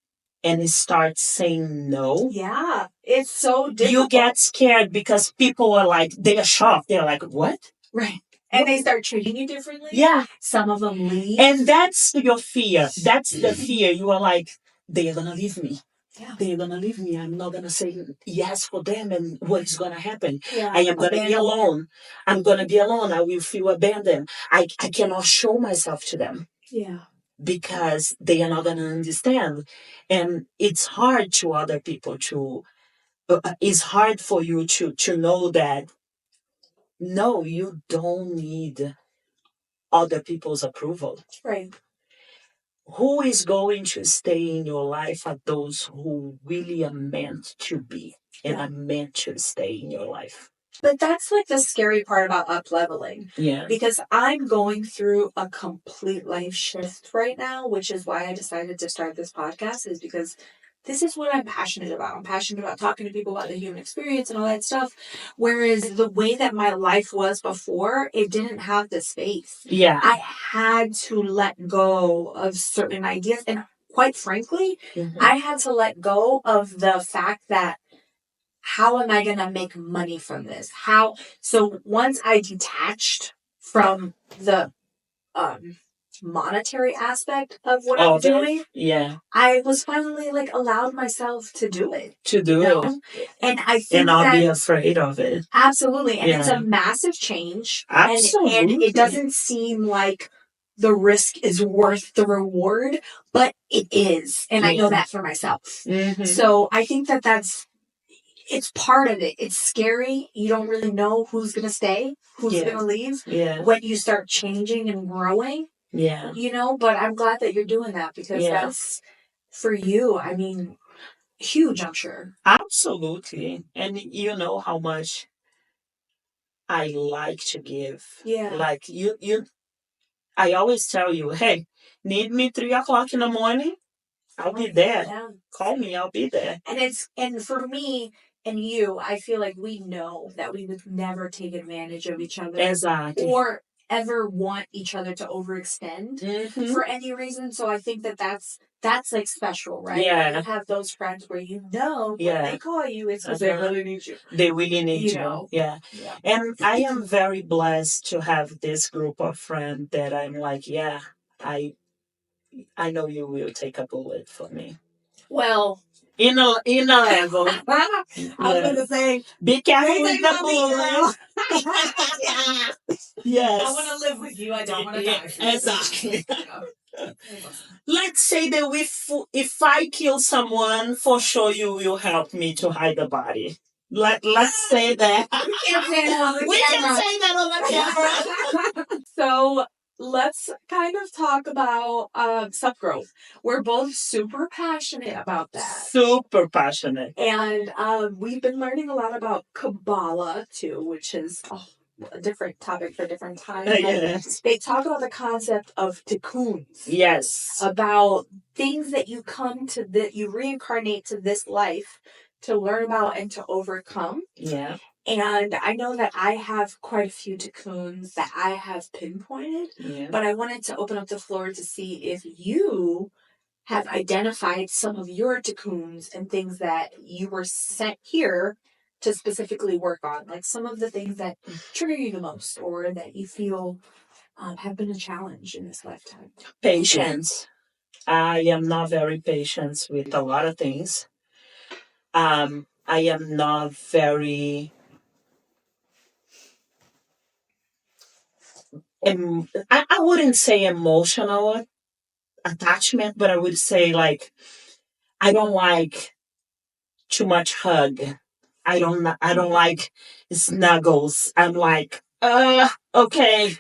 [SPEAKER 2] and you start saying no.
[SPEAKER 1] Yeah, it's so difficult.
[SPEAKER 2] You get scared because people are like, they're shocked. They're like, what?
[SPEAKER 1] Right. And they start treating you differently.
[SPEAKER 2] Yeah.
[SPEAKER 1] Some of them leave.
[SPEAKER 2] And that's your fear. That's the fear. You are like, they're going to leave me. Yeah. They're going to leave me. I'm not going to say yes for them. And what is going to happen?
[SPEAKER 1] Yeah.
[SPEAKER 2] I am going to be alone. I'm going to be alone. I will feel abandoned. I cannot show myself to them.
[SPEAKER 1] Yeah.
[SPEAKER 2] Because they are not going to understand. And it's hard to other people to, it's hard for you to know that, no, you don't need other people's approval.
[SPEAKER 1] Right.
[SPEAKER 2] Who is going to stay in your life are those who really are meant to be and are meant to stay in your life. But
[SPEAKER 1] that's like the scary part about up leveling.
[SPEAKER 2] Yeah.
[SPEAKER 1] Because I'm going through a complete life shift right now, which is why I decided to start this podcast, is because this is what I'm passionate about. I'm passionate about talking to people about the human experience and all that stuff. Whereas the way that my life was before, it didn't have the space.
[SPEAKER 2] Yeah.
[SPEAKER 1] I had to let go of certain ideas. And quite frankly, I had to let go of the fact that, how am I going to make money from this? So once I detached from the monetary aspect of what I'm doing, I was finally like allowed myself to do it. And I think
[SPEAKER 2] and not be afraid of it.
[SPEAKER 1] Absolutely. And it's a massive change.
[SPEAKER 2] Absolutely.
[SPEAKER 1] And it doesn't seem like the risk is worth the reward, but it is. And I know that for myself. So I think it's part of it. It's scary. You don't really know who's going to stay, who's going to leave when you start changing and growing.
[SPEAKER 2] Yeah.
[SPEAKER 1] But I'm glad that you're doing that, because that's, for you, I mean, huge, I'm sure.
[SPEAKER 2] Absolutely. And you know how much I like to give.
[SPEAKER 1] Yeah.
[SPEAKER 2] Like I always tell you, hey, need me 3:00 in the morning? I'll be there.
[SPEAKER 1] Yeah.
[SPEAKER 2] Call me, I'll be there.
[SPEAKER 1] And for me and you, I feel like we know that we would never take advantage of each other.
[SPEAKER 2] Exactly.
[SPEAKER 1] Or ever want each other to overextend for any reason. So I think that's like special, right?
[SPEAKER 2] Yeah.
[SPEAKER 1] You have those friends where when they call you, it's because they really need you.
[SPEAKER 2] They really need you. Yeah. And I am very blessed to have this group of friends that I'm like, I know you will take a bullet for me.
[SPEAKER 1] Well,
[SPEAKER 2] in a level.
[SPEAKER 1] I was going to say,
[SPEAKER 2] be careful with the bullet. Yes.
[SPEAKER 1] I want to live with you. I don't want to die.
[SPEAKER 2] Exactly. Let's say that if I kill someone, for sure you will help me to hide the body. Let's say that.
[SPEAKER 1] We can't say that on the camera. So let's kind of talk about self-growth. We're both super passionate about that.
[SPEAKER 2] Super passionate.
[SPEAKER 1] And we've been learning a lot about Kabbalah too, which is a different topic for a different time.
[SPEAKER 2] Yes.
[SPEAKER 1] They talk about the concept of cocoons.
[SPEAKER 2] Yes.
[SPEAKER 1] About things that you you reincarnate to this life to learn about and to overcome.
[SPEAKER 2] Yeah.
[SPEAKER 1] And I know that I have quite a few cocoons that I have pinpointed, but I wanted to open up the floor to see if you have identified some of your cocoons and things that you were sent here to specifically work on, like some of the things that trigger you the most or that you feel have been a challenge in this lifetime.
[SPEAKER 2] Patience. I am not very patient with a lot of things. I am not very. I wouldn't say emotional attachment, but I would say like I don't like too much hug. I don't like snuggles. I'm like, okay,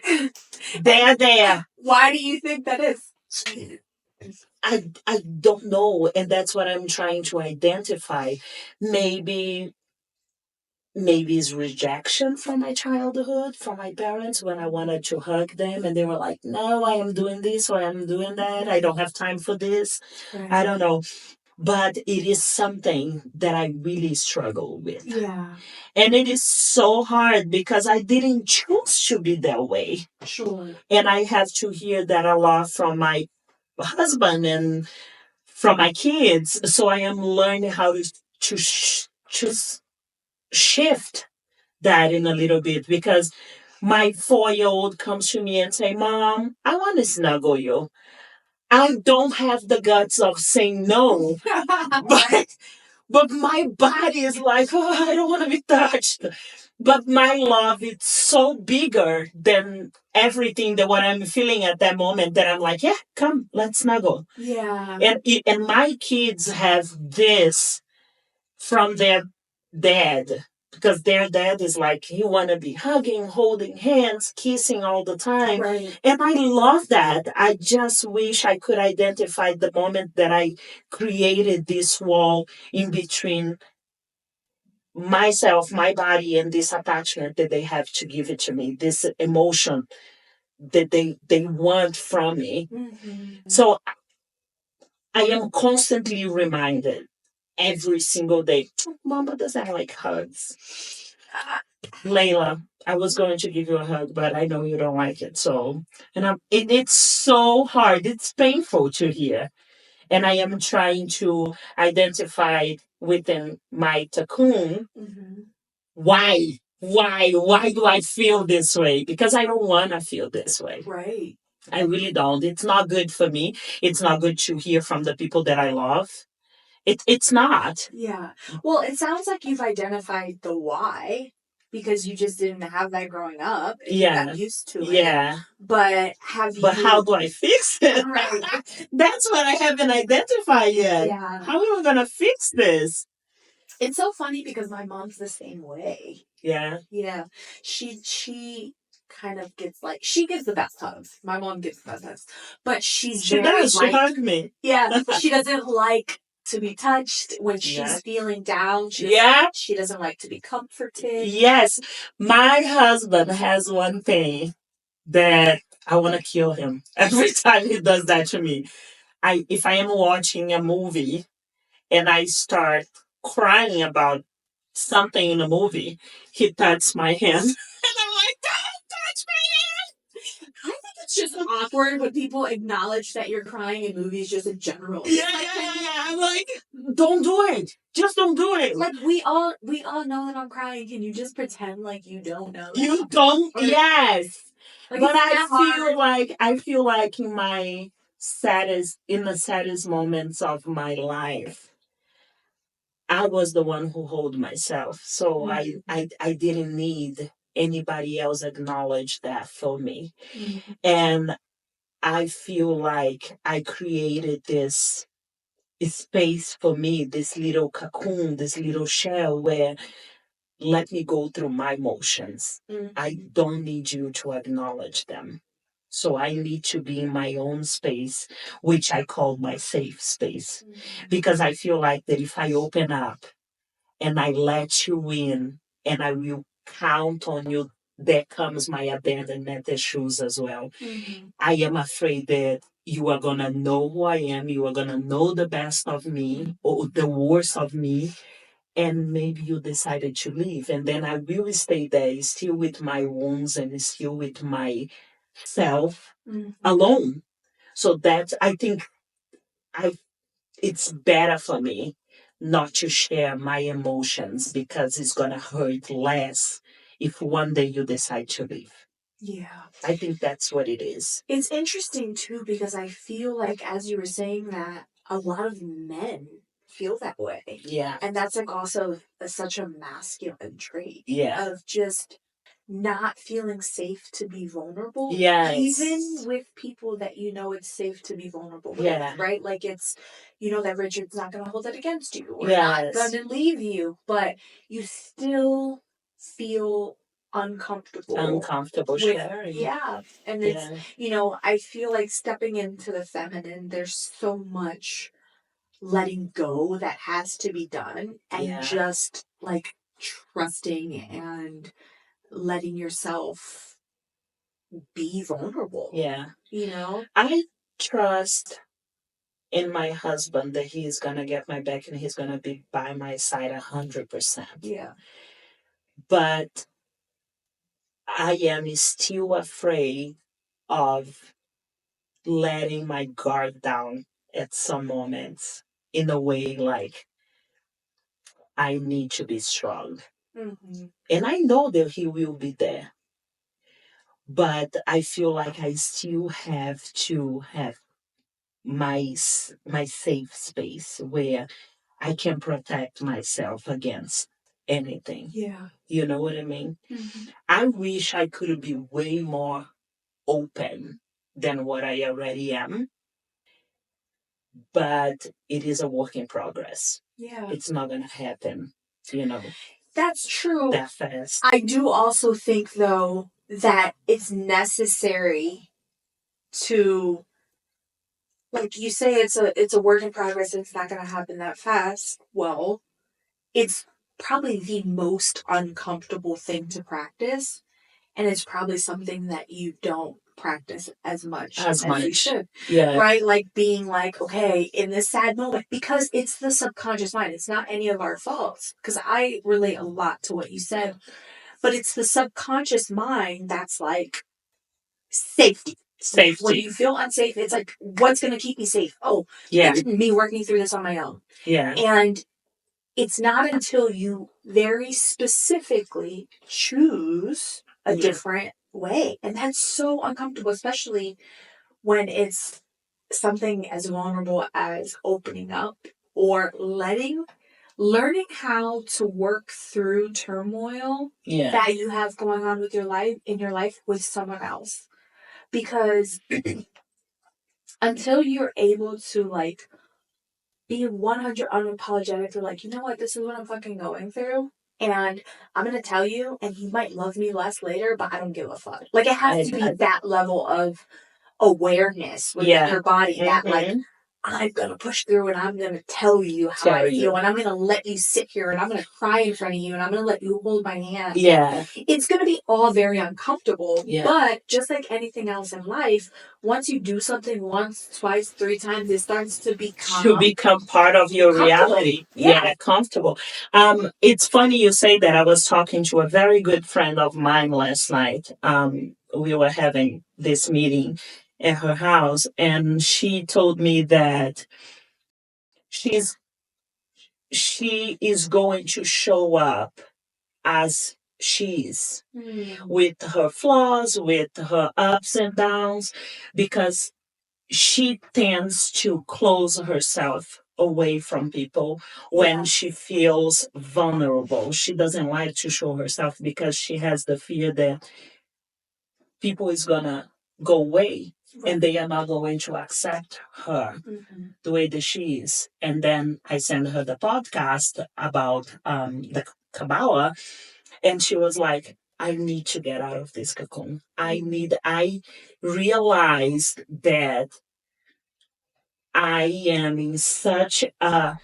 [SPEAKER 2] there.
[SPEAKER 1] Why do you think that is?
[SPEAKER 2] I don't know, and that's what I'm trying to identify. Maybe it's rejection from my childhood, from my parents when I wanted to hug them, and they were like, "No, I am doing this or I'm doing that. I don't have time for this."
[SPEAKER 1] Right.
[SPEAKER 2] I don't know, but it is something that I really struggle with.
[SPEAKER 1] Yeah.
[SPEAKER 2] And it is so hard because I didn't choose to be that way.
[SPEAKER 1] Sure.
[SPEAKER 2] And I have to hear that a lot from my husband and from my kids. So I am learning how to shift that in a little bit because my 4-year-old comes to me and say, "Mom, I want to snuggle you." I don't have the guts of saying no, but my body is like, "Oh, I don't want to be touched." But my love is so bigger than everything that what I'm feeling at that moment that I'm like, "Yeah, come, let's snuggle."
[SPEAKER 1] Yeah.
[SPEAKER 2] And my kids have this from their dad because their dad is like he want to be hugging, holding hands, kissing all the time.
[SPEAKER 1] Right.
[SPEAKER 2] And I love that. I just wish I could identify the moment that I created this wall in between myself, my body, and this attachment that they have to give it to me, this emotion that they want from me.
[SPEAKER 1] Mm-hmm.
[SPEAKER 2] So I am constantly reminded every single day. Mama doesn't like hugs. Layla, I was going to give you a hug, but I know you don't like it. So, it's so hard. It's painful to hear. And I am trying to identify within my cocoon why do I feel this way? Because I don't want to feel this way.
[SPEAKER 1] Right.
[SPEAKER 2] I really don't. It's not good for me. It's not good to hear from the people that I love. It's not.
[SPEAKER 1] Yeah. Well, it sounds like you've identified the why because you just didn't have that growing up and you got used to it.
[SPEAKER 2] Yeah.
[SPEAKER 1] But
[SPEAKER 2] But how do I fix it?
[SPEAKER 1] Right.
[SPEAKER 2] That's what I haven't identified yet.
[SPEAKER 1] Yeah.
[SPEAKER 2] How am I gonna fix this?
[SPEAKER 1] It's so funny because my mom's the same way.
[SPEAKER 2] Yeah.
[SPEAKER 1] Yeah. She kind of gets like she gives the best hugs. My mom gives the best hugs. But she
[SPEAKER 2] does. She hugged me.
[SPEAKER 1] Yeah. She doesn't like to be touched when she's feeling down. She doesn't like to be comforted.
[SPEAKER 2] Yes. My husband has one thing that I want to kill him every time he does that to me. If I am watching a movie and I start crying about something in the movie, he touches my hand. And I'm like, "Don't touch my hand."
[SPEAKER 1] I think it's just awkward when people acknowledge that you're crying in movies just in general.
[SPEAKER 2] Yeah. I'm like, don't do it. Just don't do it.
[SPEAKER 1] Like we all know that I'm crying. Can you just pretend like you don't know that?
[SPEAKER 2] You don't? Yes.
[SPEAKER 1] Like,
[SPEAKER 2] but I feel like in the saddest moments of my life, I was the one who hold myself. So I didn't need anybody else acknowledge that for me. Mm-hmm. And I feel like I created this space for me, this little cocoon, this little shell where let me go through my emotions. Mm-hmm. I don't need you to acknowledge them. So I need to be in my own space, which I call my safe space. Mm-hmm. Because I feel like that if I open up and I let you in and I will count on you there comes my abandonment issues as well. I am afraid that you are going to know who I am. You are going to know the best of me or the worst of me. And maybe you decided to leave. And then I will stay there, still with my wounds and still with myself alone. So that's, I think I it's better for me not to share my emotions because it's going to hurt less if one day you decide to leave. Yeah. I think that's what it is.
[SPEAKER 1] It's interesting too because I feel like as you were saying that a lot of men feel that way.
[SPEAKER 2] Yeah.
[SPEAKER 1] And that's like also such a masculine trait.
[SPEAKER 2] Yeah.
[SPEAKER 1] Of just not feeling safe to be vulnerable.
[SPEAKER 2] Yes.
[SPEAKER 1] Even with people that you know it's safe to be vulnerable with.
[SPEAKER 2] Yeah.
[SPEAKER 1] Right? Like it's, you know, that Richard's not going to hold it against you or
[SPEAKER 2] Yes.
[SPEAKER 1] not going to leave you, but you still feel uncomfortable with
[SPEAKER 2] sharing.
[SPEAKER 1] yeah. And it's, you know, I feel like stepping into the feminine, there's so much letting go that has to be done and just like trusting and letting yourself be vulnerable.
[SPEAKER 2] Yeah.
[SPEAKER 1] You know?
[SPEAKER 2] I trust in my husband that he's going to get my back and he's going to be by my side 100%.
[SPEAKER 1] Yeah.
[SPEAKER 2] But I am still afraid of letting my guard down at some moments in a way like I need to be strong. And I know that he will be there. But I feel like I still have to have my safe space where I can protect myself against anything.
[SPEAKER 1] Yeah.
[SPEAKER 2] You know what I mean? I wish I could be way more open than what I already am, but it is a work in progress.
[SPEAKER 1] Yeah.
[SPEAKER 2] It's not going to happen, you know,
[SPEAKER 1] that's true.
[SPEAKER 2] that fast.
[SPEAKER 1] I do also think, though, that it's necessary to, like you say, it's a work in progress and it's not going to happen that fast. Well, it's probably the most uncomfortable thing to practice, and it's probably something that you don't practice as much as you should.
[SPEAKER 2] Yeah.
[SPEAKER 1] Right? Like being like, okay, in this sad moment, because it's the subconscious mind. It's not any of our faults. Because I relate a lot to what you said, but it's the subconscious mind that's like safety. When you feel unsafe, it's like, what's going to keep me safe? Oh, me working through this on my own.
[SPEAKER 2] Yeah.
[SPEAKER 1] And it's not until you very specifically choose a different way. And that's so uncomfortable, especially when it's something as vulnerable as opening up or learning how to work through turmoil that you have going on with your life with someone else. Because until you're able to like be 100 unapologetic, or like, you know what, this is what I'm fucking going through. And I'm going to tell you, and he might love me less later, but I don't give a fuck. Like, it has to be that level of awareness within your body that, like, I'm going to push through and I'm going to tell you how I feel. And I'm going to let you sit here and I'm going to cry in front of you and I'm going to let you hold my hand.
[SPEAKER 2] Yeah.
[SPEAKER 1] It's going to be all very uncomfortable. Yeah. But just like anything else in life, once you do something once, twice, three times, it starts to become
[SPEAKER 2] part of your reality. Yeah, comfortable. It's funny you say that. I was talking to a very good friend of mine last night. We were having this meeting at her house, and she told me that she's she is going to show up as she is, with her flaws, with her ups and downs, because she tends to close herself away from people when she feels vulnerable. She doesn't like to show herself because she has the fear that people is gonna go away and they are not going to accept her the way that she is. And then I sent her the podcast about the Kabbalah, and she was like, I need to get out of this cocoon. I realized that I am in such a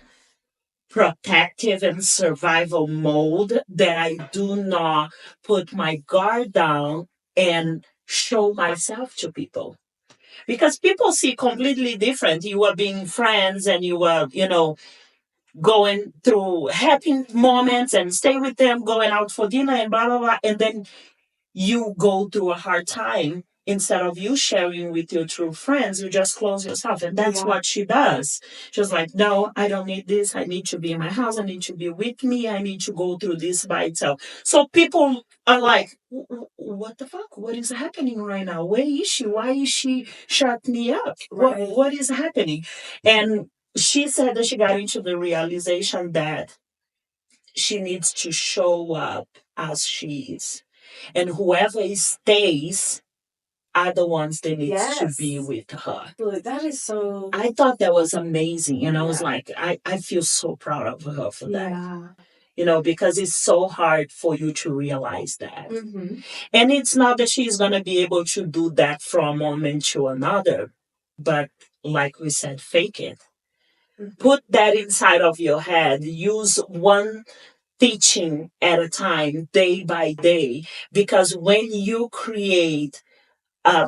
[SPEAKER 2] protective and survival mode that I do not put my guard down and show myself to people. Because people see completely different. You are being friends and you are, going through happy moments and stay with them, going out for dinner and blah, blah, blah. And then you go through a hard time. Instead of you sharing with your true friends, you just close yourself. And that's what she does. She's like, no, I don't need this. I need to be in my house. I need to be with me. I need to go through this by itself. So people are like, what the fuck? What is happening right now? Where is she? Why is she shut me up? Right. What is happening? And she said that she got into the realization that she needs to show up as she is. And whoever stays are the ones that needs to be with her.
[SPEAKER 1] Look, that is so.
[SPEAKER 2] I thought that was amazing. And I was like, I feel so proud of her for that. Because it's so hard for you to realize that.
[SPEAKER 1] Mm-hmm.
[SPEAKER 2] And it's not that she's going to be able to do that from a moment to another. But like we said, fake it. Put that inside of your head. Use one teaching at a time, day by day, because when you create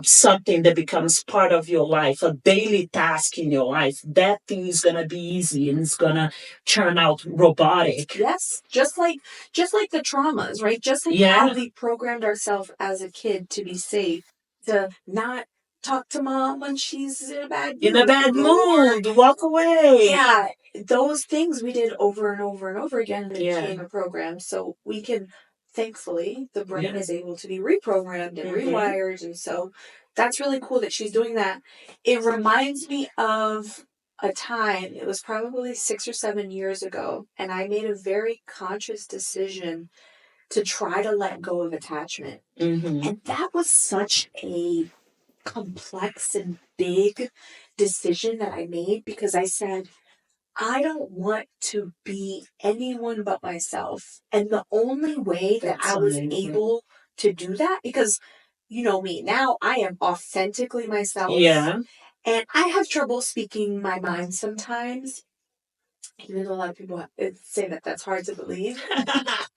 [SPEAKER 2] something that becomes part of your life, a daily task in your life, that thing is gonna be easy and it's gonna turn out robotic.
[SPEAKER 1] Yes, just like the traumas, right? Just like how we programmed ourselves as a kid to be safe, to not talk to mom when she's in a bad mood,
[SPEAKER 2] walk away.
[SPEAKER 1] Yeah, those things we did over and over and over again became a program. So we can, thankfully, the brain is able to be reprogrammed and rewired. And so that's really cool that she's doing that. It reminds me of a time, it was probably 6 or 7 years ago, and I made a very conscious decision to try to let go of attachment. And that was such a complex and big decision that I made because I said, I don't want to be anyone but myself. And the only way that I was able to do that, because you know me now, I am authentically myself.
[SPEAKER 2] Yeah.
[SPEAKER 1] And I have trouble speaking my mind sometimes, even though a lot of people say that that's hard to believe.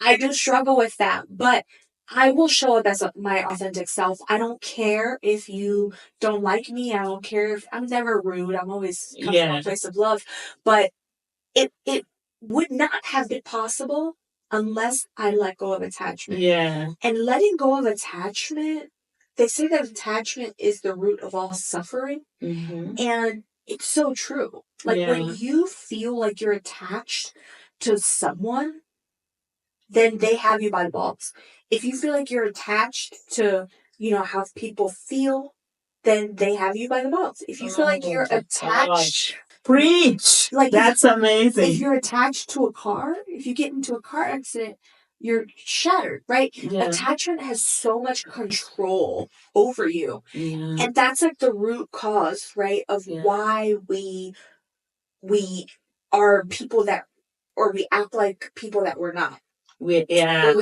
[SPEAKER 1] I do struggle with that, but I will show up as my authentic self. I don't care if you don't like me. I don't care if I'm never rude. I'm always coming from a place of love. But it would not have been possible unless I let go of attachment.
[SPEAKER 2] Yeah.
[SPEAKER 1] And letting go of attachment, they say that attachment is the root of all suffering. And it's so true. Like when you feel like you're attached to someone, then they have you by the balls. If you feel like you're attached to, how people feel, then they have you by the balls. If you feel like you're attached,
[SPEAKER 2] preach.
[SPEAKER 1] Like
[SPEAKER 2] that's amazing.
[SPEAKER 1] If you're attached to a car, if you get into a car accident, you're shattered, right? Attachment has so much control over you. And that's like the root cause, right, of why we are people that, or we act like people that we're not. We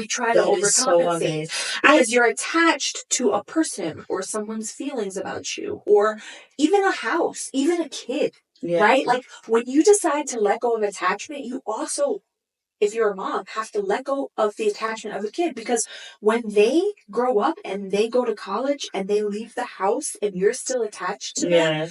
[SPEAKER 1] try to overcompensate because you're attached to a person or someone's feelings about you, or even a house, even a kid, right? Like when you decide to let go of attachment, you also, if you're a mom, have to let go of the attachment of a kid, because when they grow up and they go to college and they leave the house and you're still attached to them,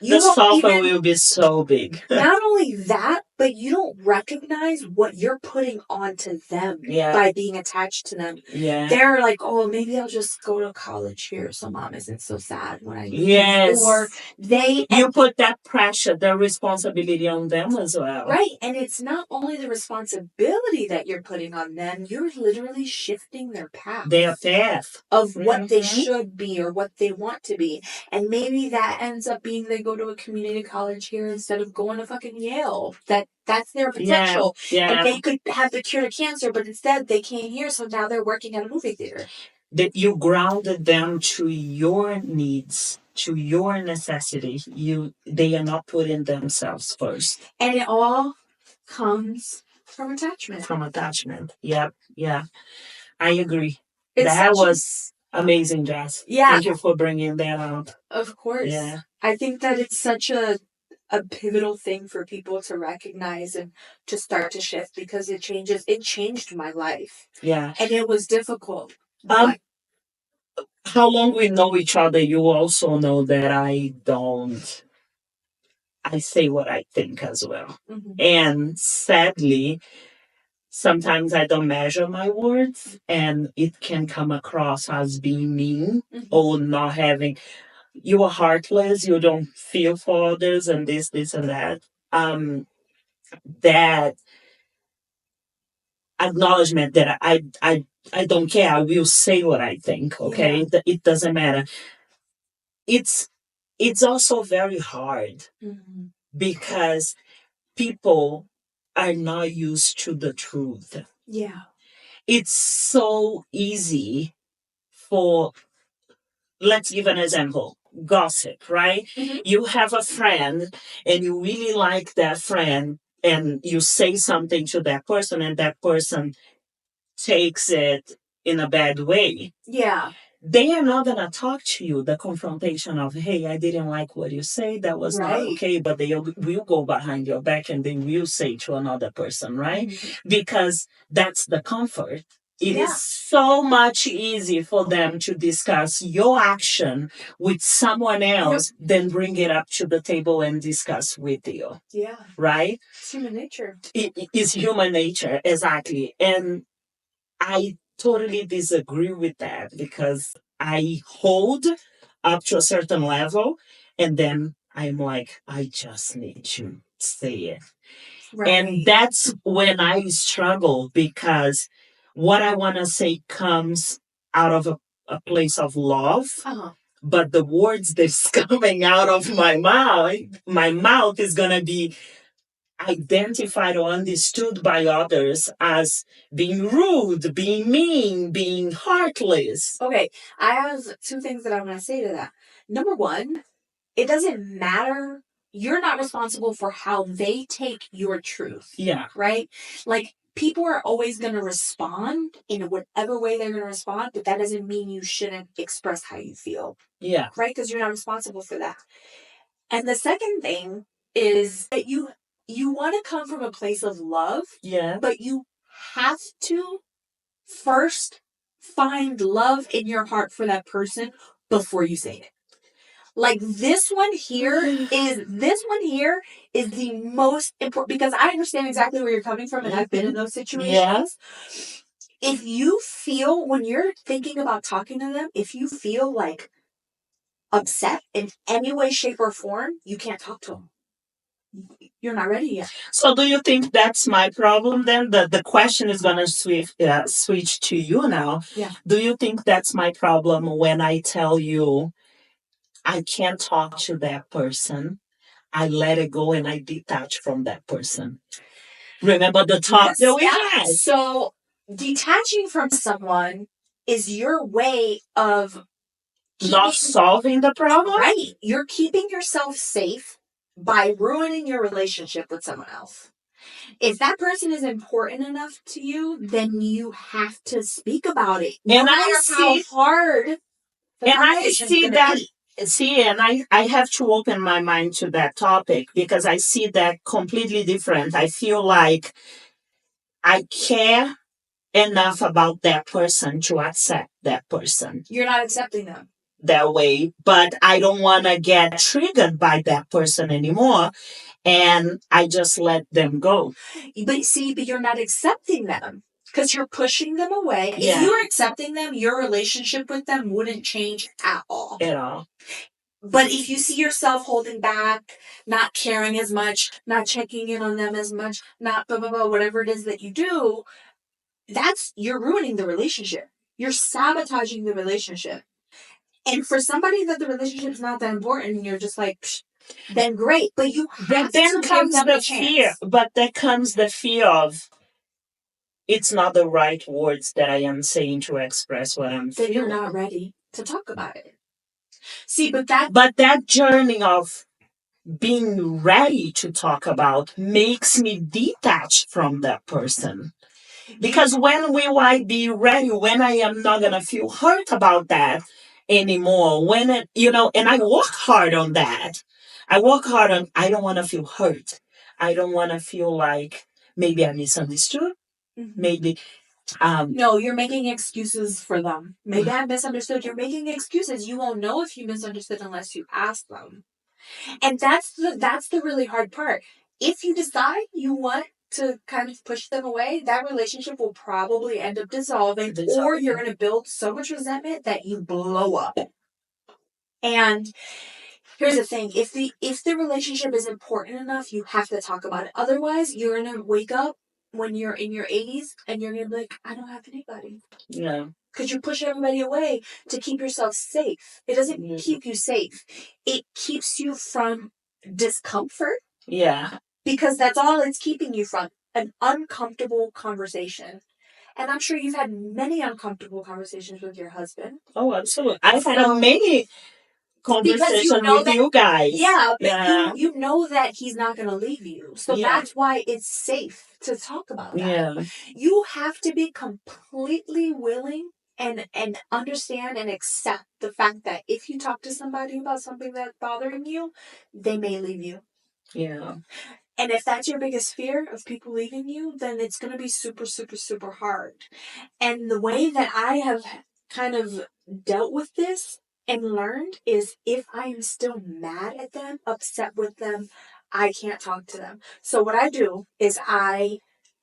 [SPEAKER 2] the suffer will be so big.
[SPEAKER 1] Not only that, but you don't recognize what you're putting onto them by being attached to them. They're like, oh, maybe I'll just go to college here so mom isn't so sad when I leave. Or
[SPEAKER 2] you put that pressure, the responsibility on them as well.
[SPEAKER 1] Right. And it's not only the responsibility that you're putting on them, you're literally shifting their path.
[SPEAKER 2] Their path.
[SPEAKER 1] Of what they should be or what they want to be. And maybe that ends up being they go to a community college here instead of going to fucking Yale. That's their potential. And they could have the cure to cancer, but instead they came here, so now they're working at a movie theater.
[SPEAKER 2] That you grounded them to your needs, to your necessity. They are not putting themselves first.
[SPEAKER 1] And it all comes from attachment.
[SPEAKER 2] From attachment. Yep. Yeah. I agree. That was amazing, Jess.
[SPEAKER 1] Yeah.
[SPEAKER 2] Thank you for bringing that up.
[SPEAKER 1] Of course.
[SPEAKER 2] Yeah.
[SPEAKER 1] I think that it's such a a pivotal thing for people to recognize and to start to shift, because it changed my life.
[SPEAKER 2] Yeah.
[SPEAKER 1] And it was difficult.
[SPEAKER 2] How long we know each other, you also know that I say what I think as well. Mm-hmm. And sadly, sometimes I don't measure my words and it can come across as being mean, mm-hmm, or not having, you are heartless, you don't feel for others and this and that. That acknowledgement that I don't care. I will say what I think. Okay. Yeah. It doesn't matter. It's also very hard, mm-hmm, because people are not used to the truth. Yeah. It's so easy for, let's give an example, gossip, right? Mm-hmm. You have a friend and you really like that friend and you say something to that person and that person takes it in a bad way. Yeah. They are not going to talk to you, the confrontation of, hey, I didn't like what you say, that was right, not okay, but they will go behind your back and they will say to another person, right? Mm-hmm. Because that's the comfort. It is so much easier for them to discuss your action with someone else, yep, than bring it up to the table and discuss with you. Yeah. Right? It's human nature. It is human nature, exactly. And I totally disagree with that because I hold up to a certain level and then I'm like, I just need to say it. Right. And that's when I struggle because what I want to say comes out of a place of love. Uh-huh. But the words that's coming out of my mouth is going to be identified or understood by others as being rude, being mean, being heartless. Okay, I have two things that I'm going to say to that. Number one, it doesn't matter. You're not responsible for how they take your truth. Yeah. Right? Like, people are always going to respond in whatever way they're going to respond, but that doesn't mean you shouldn't express how you feel. Yeah. Right? Because you're not responsible for that. And the second thing is that you want to come from a place of love. Yeah. But you have to first find love in your heart for that person before you say it. Like this one here is the most important, because I understand exactly where you're coming from and I've been in those situations. Yes. If you feel, when you're thinking about talking to them, if you feel like upset in any way, shape, or form, you can't talk to them. You're not ready yet. So do you think that's my problem then? The question is going to switch to you now. Yeah. Do you think that's my problem when I tell you I can't talk to that person? I let it go and I detach from that person. Remember the talk that we had? So detaching from someone is your way of not solving the problem? Right. You're keeping yourself safe by ruining your relationship with someone else. If that person is important enough to you, then you have to speak about it. No matter how hard the conversation's going to be. See, and I have to open my mind to that topic because I see that completely different. I feel like I care enough about that person to accept that person. You're not accepting them that way, but I don't want to get triggered by that person anymore. And I just let them go. But you're not accepting them because you're pushing them away. Yeah. If you were accepting them, your relationship with them wouldn't change at all. At all. But if you see yourself holding back, not caring as much, not checking in on them as much, not blah, blah, blah, whatever it is that you do, you're ruining the relationship. You're sabotaging the relationship. And for somebody that the relationship's not that important and you're just like, psh, then great. But you have to give them a chance. Fear. But there comes the fear of it's not the right words that I am saying to express what I'm feeling. Then you're not ready to talk about it. See, but that journey of being ready to talk about makes me detach from that person. Because when will I be ready? When I am not going to feel hurt about that anymore? When and I work hard on that. I work hard on, I don't want to feel hurt. I don't want to feel like maybe I misunderstood. Maybe,
[SPEAKER 1] No, you're making excuses for them. Maybe I misunderstood. You're making excuses. You won't know if you misunderstood unless you ask them. And that's the really hard part. If you decide you want to kind of push them away, that relationship will probably end up dissolving. Or you're going to build so much resentment that you blow up. And here's the thing, if the relationship is important enough, you have to talk about it. Otherwise, you're going to wake up when you're in your 80s and you're going to be like, I don't have anybody.
[SPEAKER 2] yeah.
[SPEAKER 1] Because you push everybody away to keep yourself safe. It doesn't keep you safe. It keeps you from discomfort.
[SPEAKER 2] Yeah.
[SPEAKER 1] Because that's all it's keeping you from. An uncomfortable conversation. And I'm sure you've had many uncomfortable conversations with your husband.
[SPEAKER 2] Oh, absolutely. I've had many conversations with you guys.
[SPEAKER 1] Yeah, but you know that he's not going to leave you. So that's why it's safe to talk about that.
[SPEAKER 2] Yeah.
[SPEAKER 1] You have to be completely willing and understand and accept the fact that if you talk to somebody about something that's bothering you, they may leave you.
[SPEAKER 2] Yeah.
[SPEAKER 1] And if that's your biggest fear of people leaving you, then it's going to be super, super, super hard. And the way that I have kind of dealt with this and learned is if I am still mad at them, upset with them, I can't talk to them. So what I do is I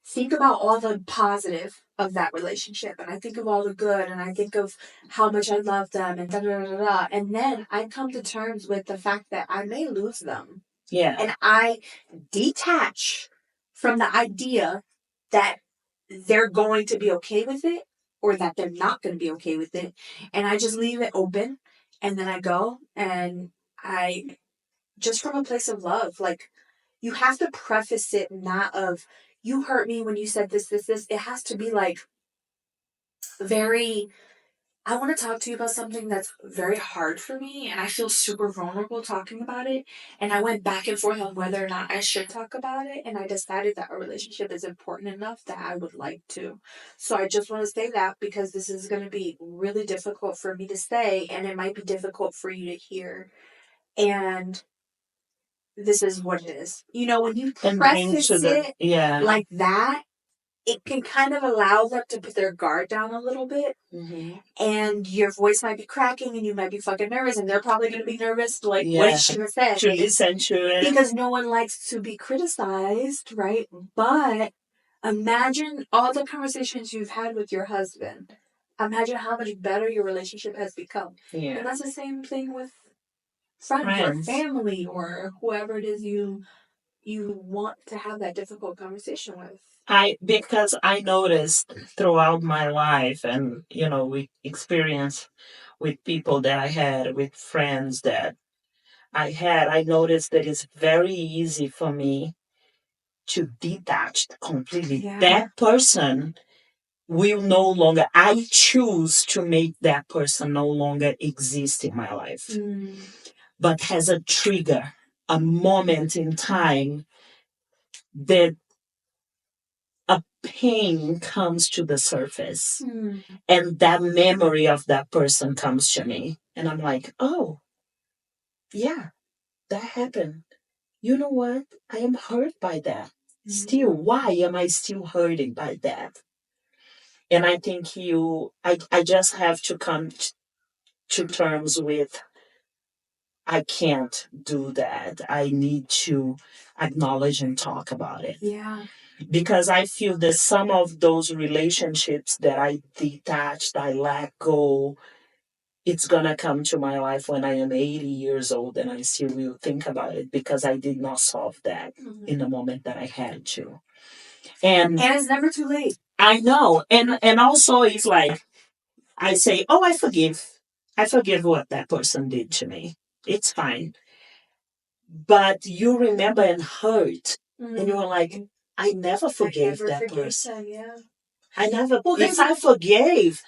[SPEAKER 1] think about all the positive of that relationship, and I think of all the good, and I think of how much I love them, and da da da da. And then I come to terms with the fact that I may lose them.
[SPEAKER 2] Yeah.
[SPEAKER 1] And I detach from the idea that they're going to be okay with it or that they're not going to be okay with it. And I just leave it open. And then I go and I, just from a place of love, like you have to preface it not of, you hurt me when you said this, this, this. It has to be like very, I want to talk to you about something that's very hard for me, and I feel super vulnerable talking about it. And I went back and forth on whether or not I should talk about it, and I decided that our relationship is important enough that I would like to. So I just want to say that because this is going to be really difficult for me to say, and it might be difficult for you to hear. And this is what it is. You know, when you preface it like that, it can kind of allow them to put their guard down a little bit. Mm-hmm. And your voice might be cracking and you might be fucking nervous, and they're probably going to be nervous, like, what is she going to say?
[SPEAKER 2] To listen to it.
[SPEAKER 1] Because no one likes to be criticized, right? But imagine all the conversations you've had with your husband. Imagine how much better your relationship has become. Yeah. And that's the same thing with friends. Or family or whoever it is you want to have that difficult conversation with.
[SPEAKER 2] Because I noticed throughout my life and, with experience with people that I had, with friends that I noticed that it's very easy for me to detach completely. Yeah. That person will no longer, I choose to make that person no longer exist in my life. But has a trigger, a moment in time that a pain comes to the surface, and that memory of that person comes to me, and I'm like, oh yeah, that happened. You know what, I am hurt by that. Still, why am I still hurting by that? And I think I just have to come to terms with, I can't do that. I need to acknowledge and talk about it.
[SPEAKER 1] Yeah.
[SPEAKER 2] Because I feel that some of those relationships that I detached, I let go, it's going to come to my life when I am 80 years old and I still will think about it because I did not solve that in the moment that I had to. And
[SPEAKER 1] it's never too late.
[SPEAKER 2] I know. And also it's like, I say, oh, I forgive. I forgive what that person did to me. It's fine. But you remember and hurt. And you're like, I never forgave that person.
[SPEAKER 1] Yeah.
[SPEAKER 2] I never. If I forgave,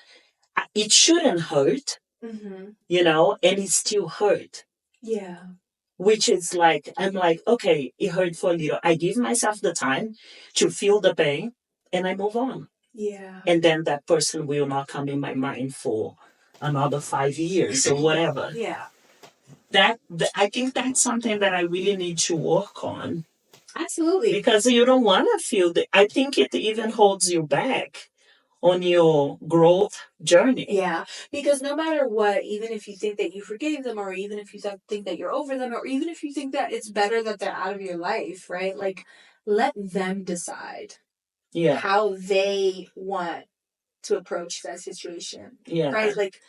[SPEAKER 2] it shouldn't hurt, and it still hurt.
[SPEAKER 1] Yeah.
[SPEAKER 2] Which is like, I'm like, okay, it hurt for a little. I give myself the time to feel the pain, and I move on.
[SPEAKER 1] Yeah.
[SPEAKER 2] And then that person will not come in my mind for another 5 years or whatever.
[SPEAKER 1] Yeah.
[SPEAKER 2] I think that's something that I really need to work on.
[SPEAKER 1] Absolutely.
[SPEAKER 2] Because you don't want to feel that. I think it even holds you back on your growth journey.
[SPEAKER 1] Yeah, because no matter what, even if you think that you forgave them, or even if you think that you're over them, or even if you think that it's better that they're out of your life, right? Like, let them decide how they want to approach that situation.
[SPEAKER 2] Yeah.
[SPEAKER 1] Right? Like,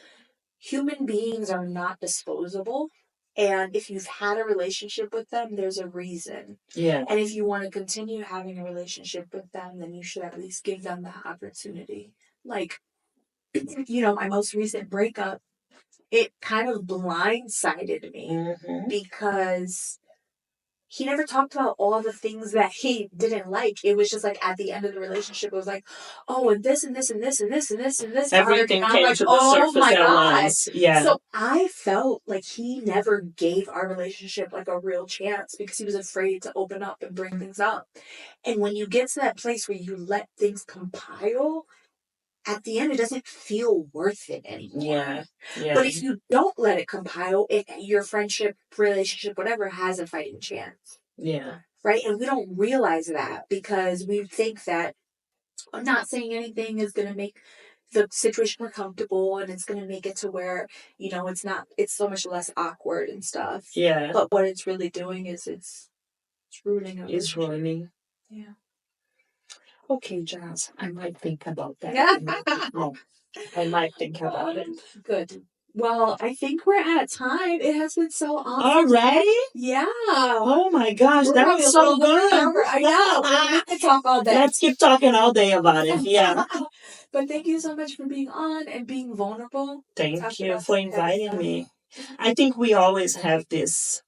[SPEAKER 1] human beings are not disposable. And if you've had a relationship with them, there's a reason.
[SPEAKER 2] Yeah.
[SPEAKER 1] And if you want to continue having a relationship with them, then you should at least give them the opportunity. Like, my most recent breakup, it kind of blindsided me because he never talked about all the things that he didn't like. It was just like at the end of the relationship, it was like, oh, and this and this and this and this and this and this.
[SPEAKER 2] Everything
[SPEAKER 1] and I'm
[SPEAKER 2] came
[SPEAKER 1] like,
[SPEAKER 2] to the
[SPEAKER 1] oh
[SPEAKER 2] surface
[SPEAKER 1] my
[SPEAKER 2] at
[SPEAKER 1] God.
[SPEAKER 2] once. Yeah.
[SPEAKER 1] So I felt like he never gave our relationship like a real chance because he was afraid to open up and bring things up. And when you get to that place where you let things compile, at the end, it doesn't feel worth it anymore.
[SPEAKER 2] Yeah. Yeah.
[SPEAKER 1] But if you don't let it compile, your friendship, relationship, whatever, has a fighting chance.
[SPEAKER 2] Yeah.
[SPEAKER 1] Right? And we don't realize that because we think that not saying anything is going to make the situation more comfortable and it's going to make it to where, it's so much less awkward and stuff.
[SPEAKER 2] Yeah.
[SPEAKER 1] But what it's really doing is it's ruining it.
[SPEAKER 2] It's ruining.
[SPEAKER 1] Yeah.
[SPEAKER 2] Okay, Jazz, I might think about that.
[SPEAKER 1] Yeah.
[SPEAKER 2] I might think about it.
[SPEAKER 1] Good. Well, I think we're out of time. It has been so awesome.
[SPEAKER 2] Already?
[SPEAKER 1] Yeah.
[SPEAKER 2] Oh my gosh, that was so good.
[SPEAKER 1] I know. We could talk all day.
[SPEAKER 2] Let's keep talking all day about it. Yeah.
[SPEAKER 1] But thank you so much for being on and being vulnerable.
[SPEAKER 2] Thank you for inviting me. I think we always have this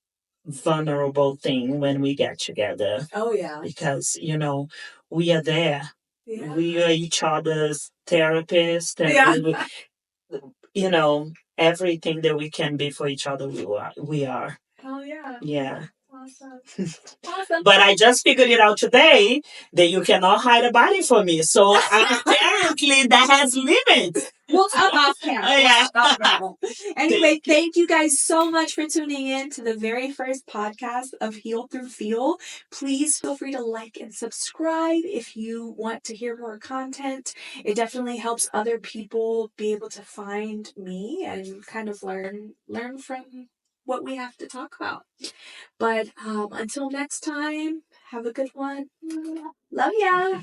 [SPEAKER 2] vulnerable thing when we get together.
[SPEAKER 1] Oh, yeah.
[SPEAKER 2] Because, we are there. Yeah. We are each other's therapists. And everything that we can be for each other, we are.
[SPEAKER 1] Oh, yeah.
[SPEAKER 2] Yeah.
[SPEAKER 1] Awesome. Awesome.
[SPEAKER 2] But I just figured it out today that you cannot hide a body from me. So apparently that has limits.
[SPEAKER 1] We'll talk off camera.
[SPEAKER 2] Yeah.
[SPEAKER 1] Anyway, thank you guys so much for tuning in to the very first podcast of Heal Through Feel. Please feel free to like and subscribe if you want to hear more content. It definitely helps other people be able to find me and kind of learn from what we have to talk about. But until next time, have a good one. Love ya.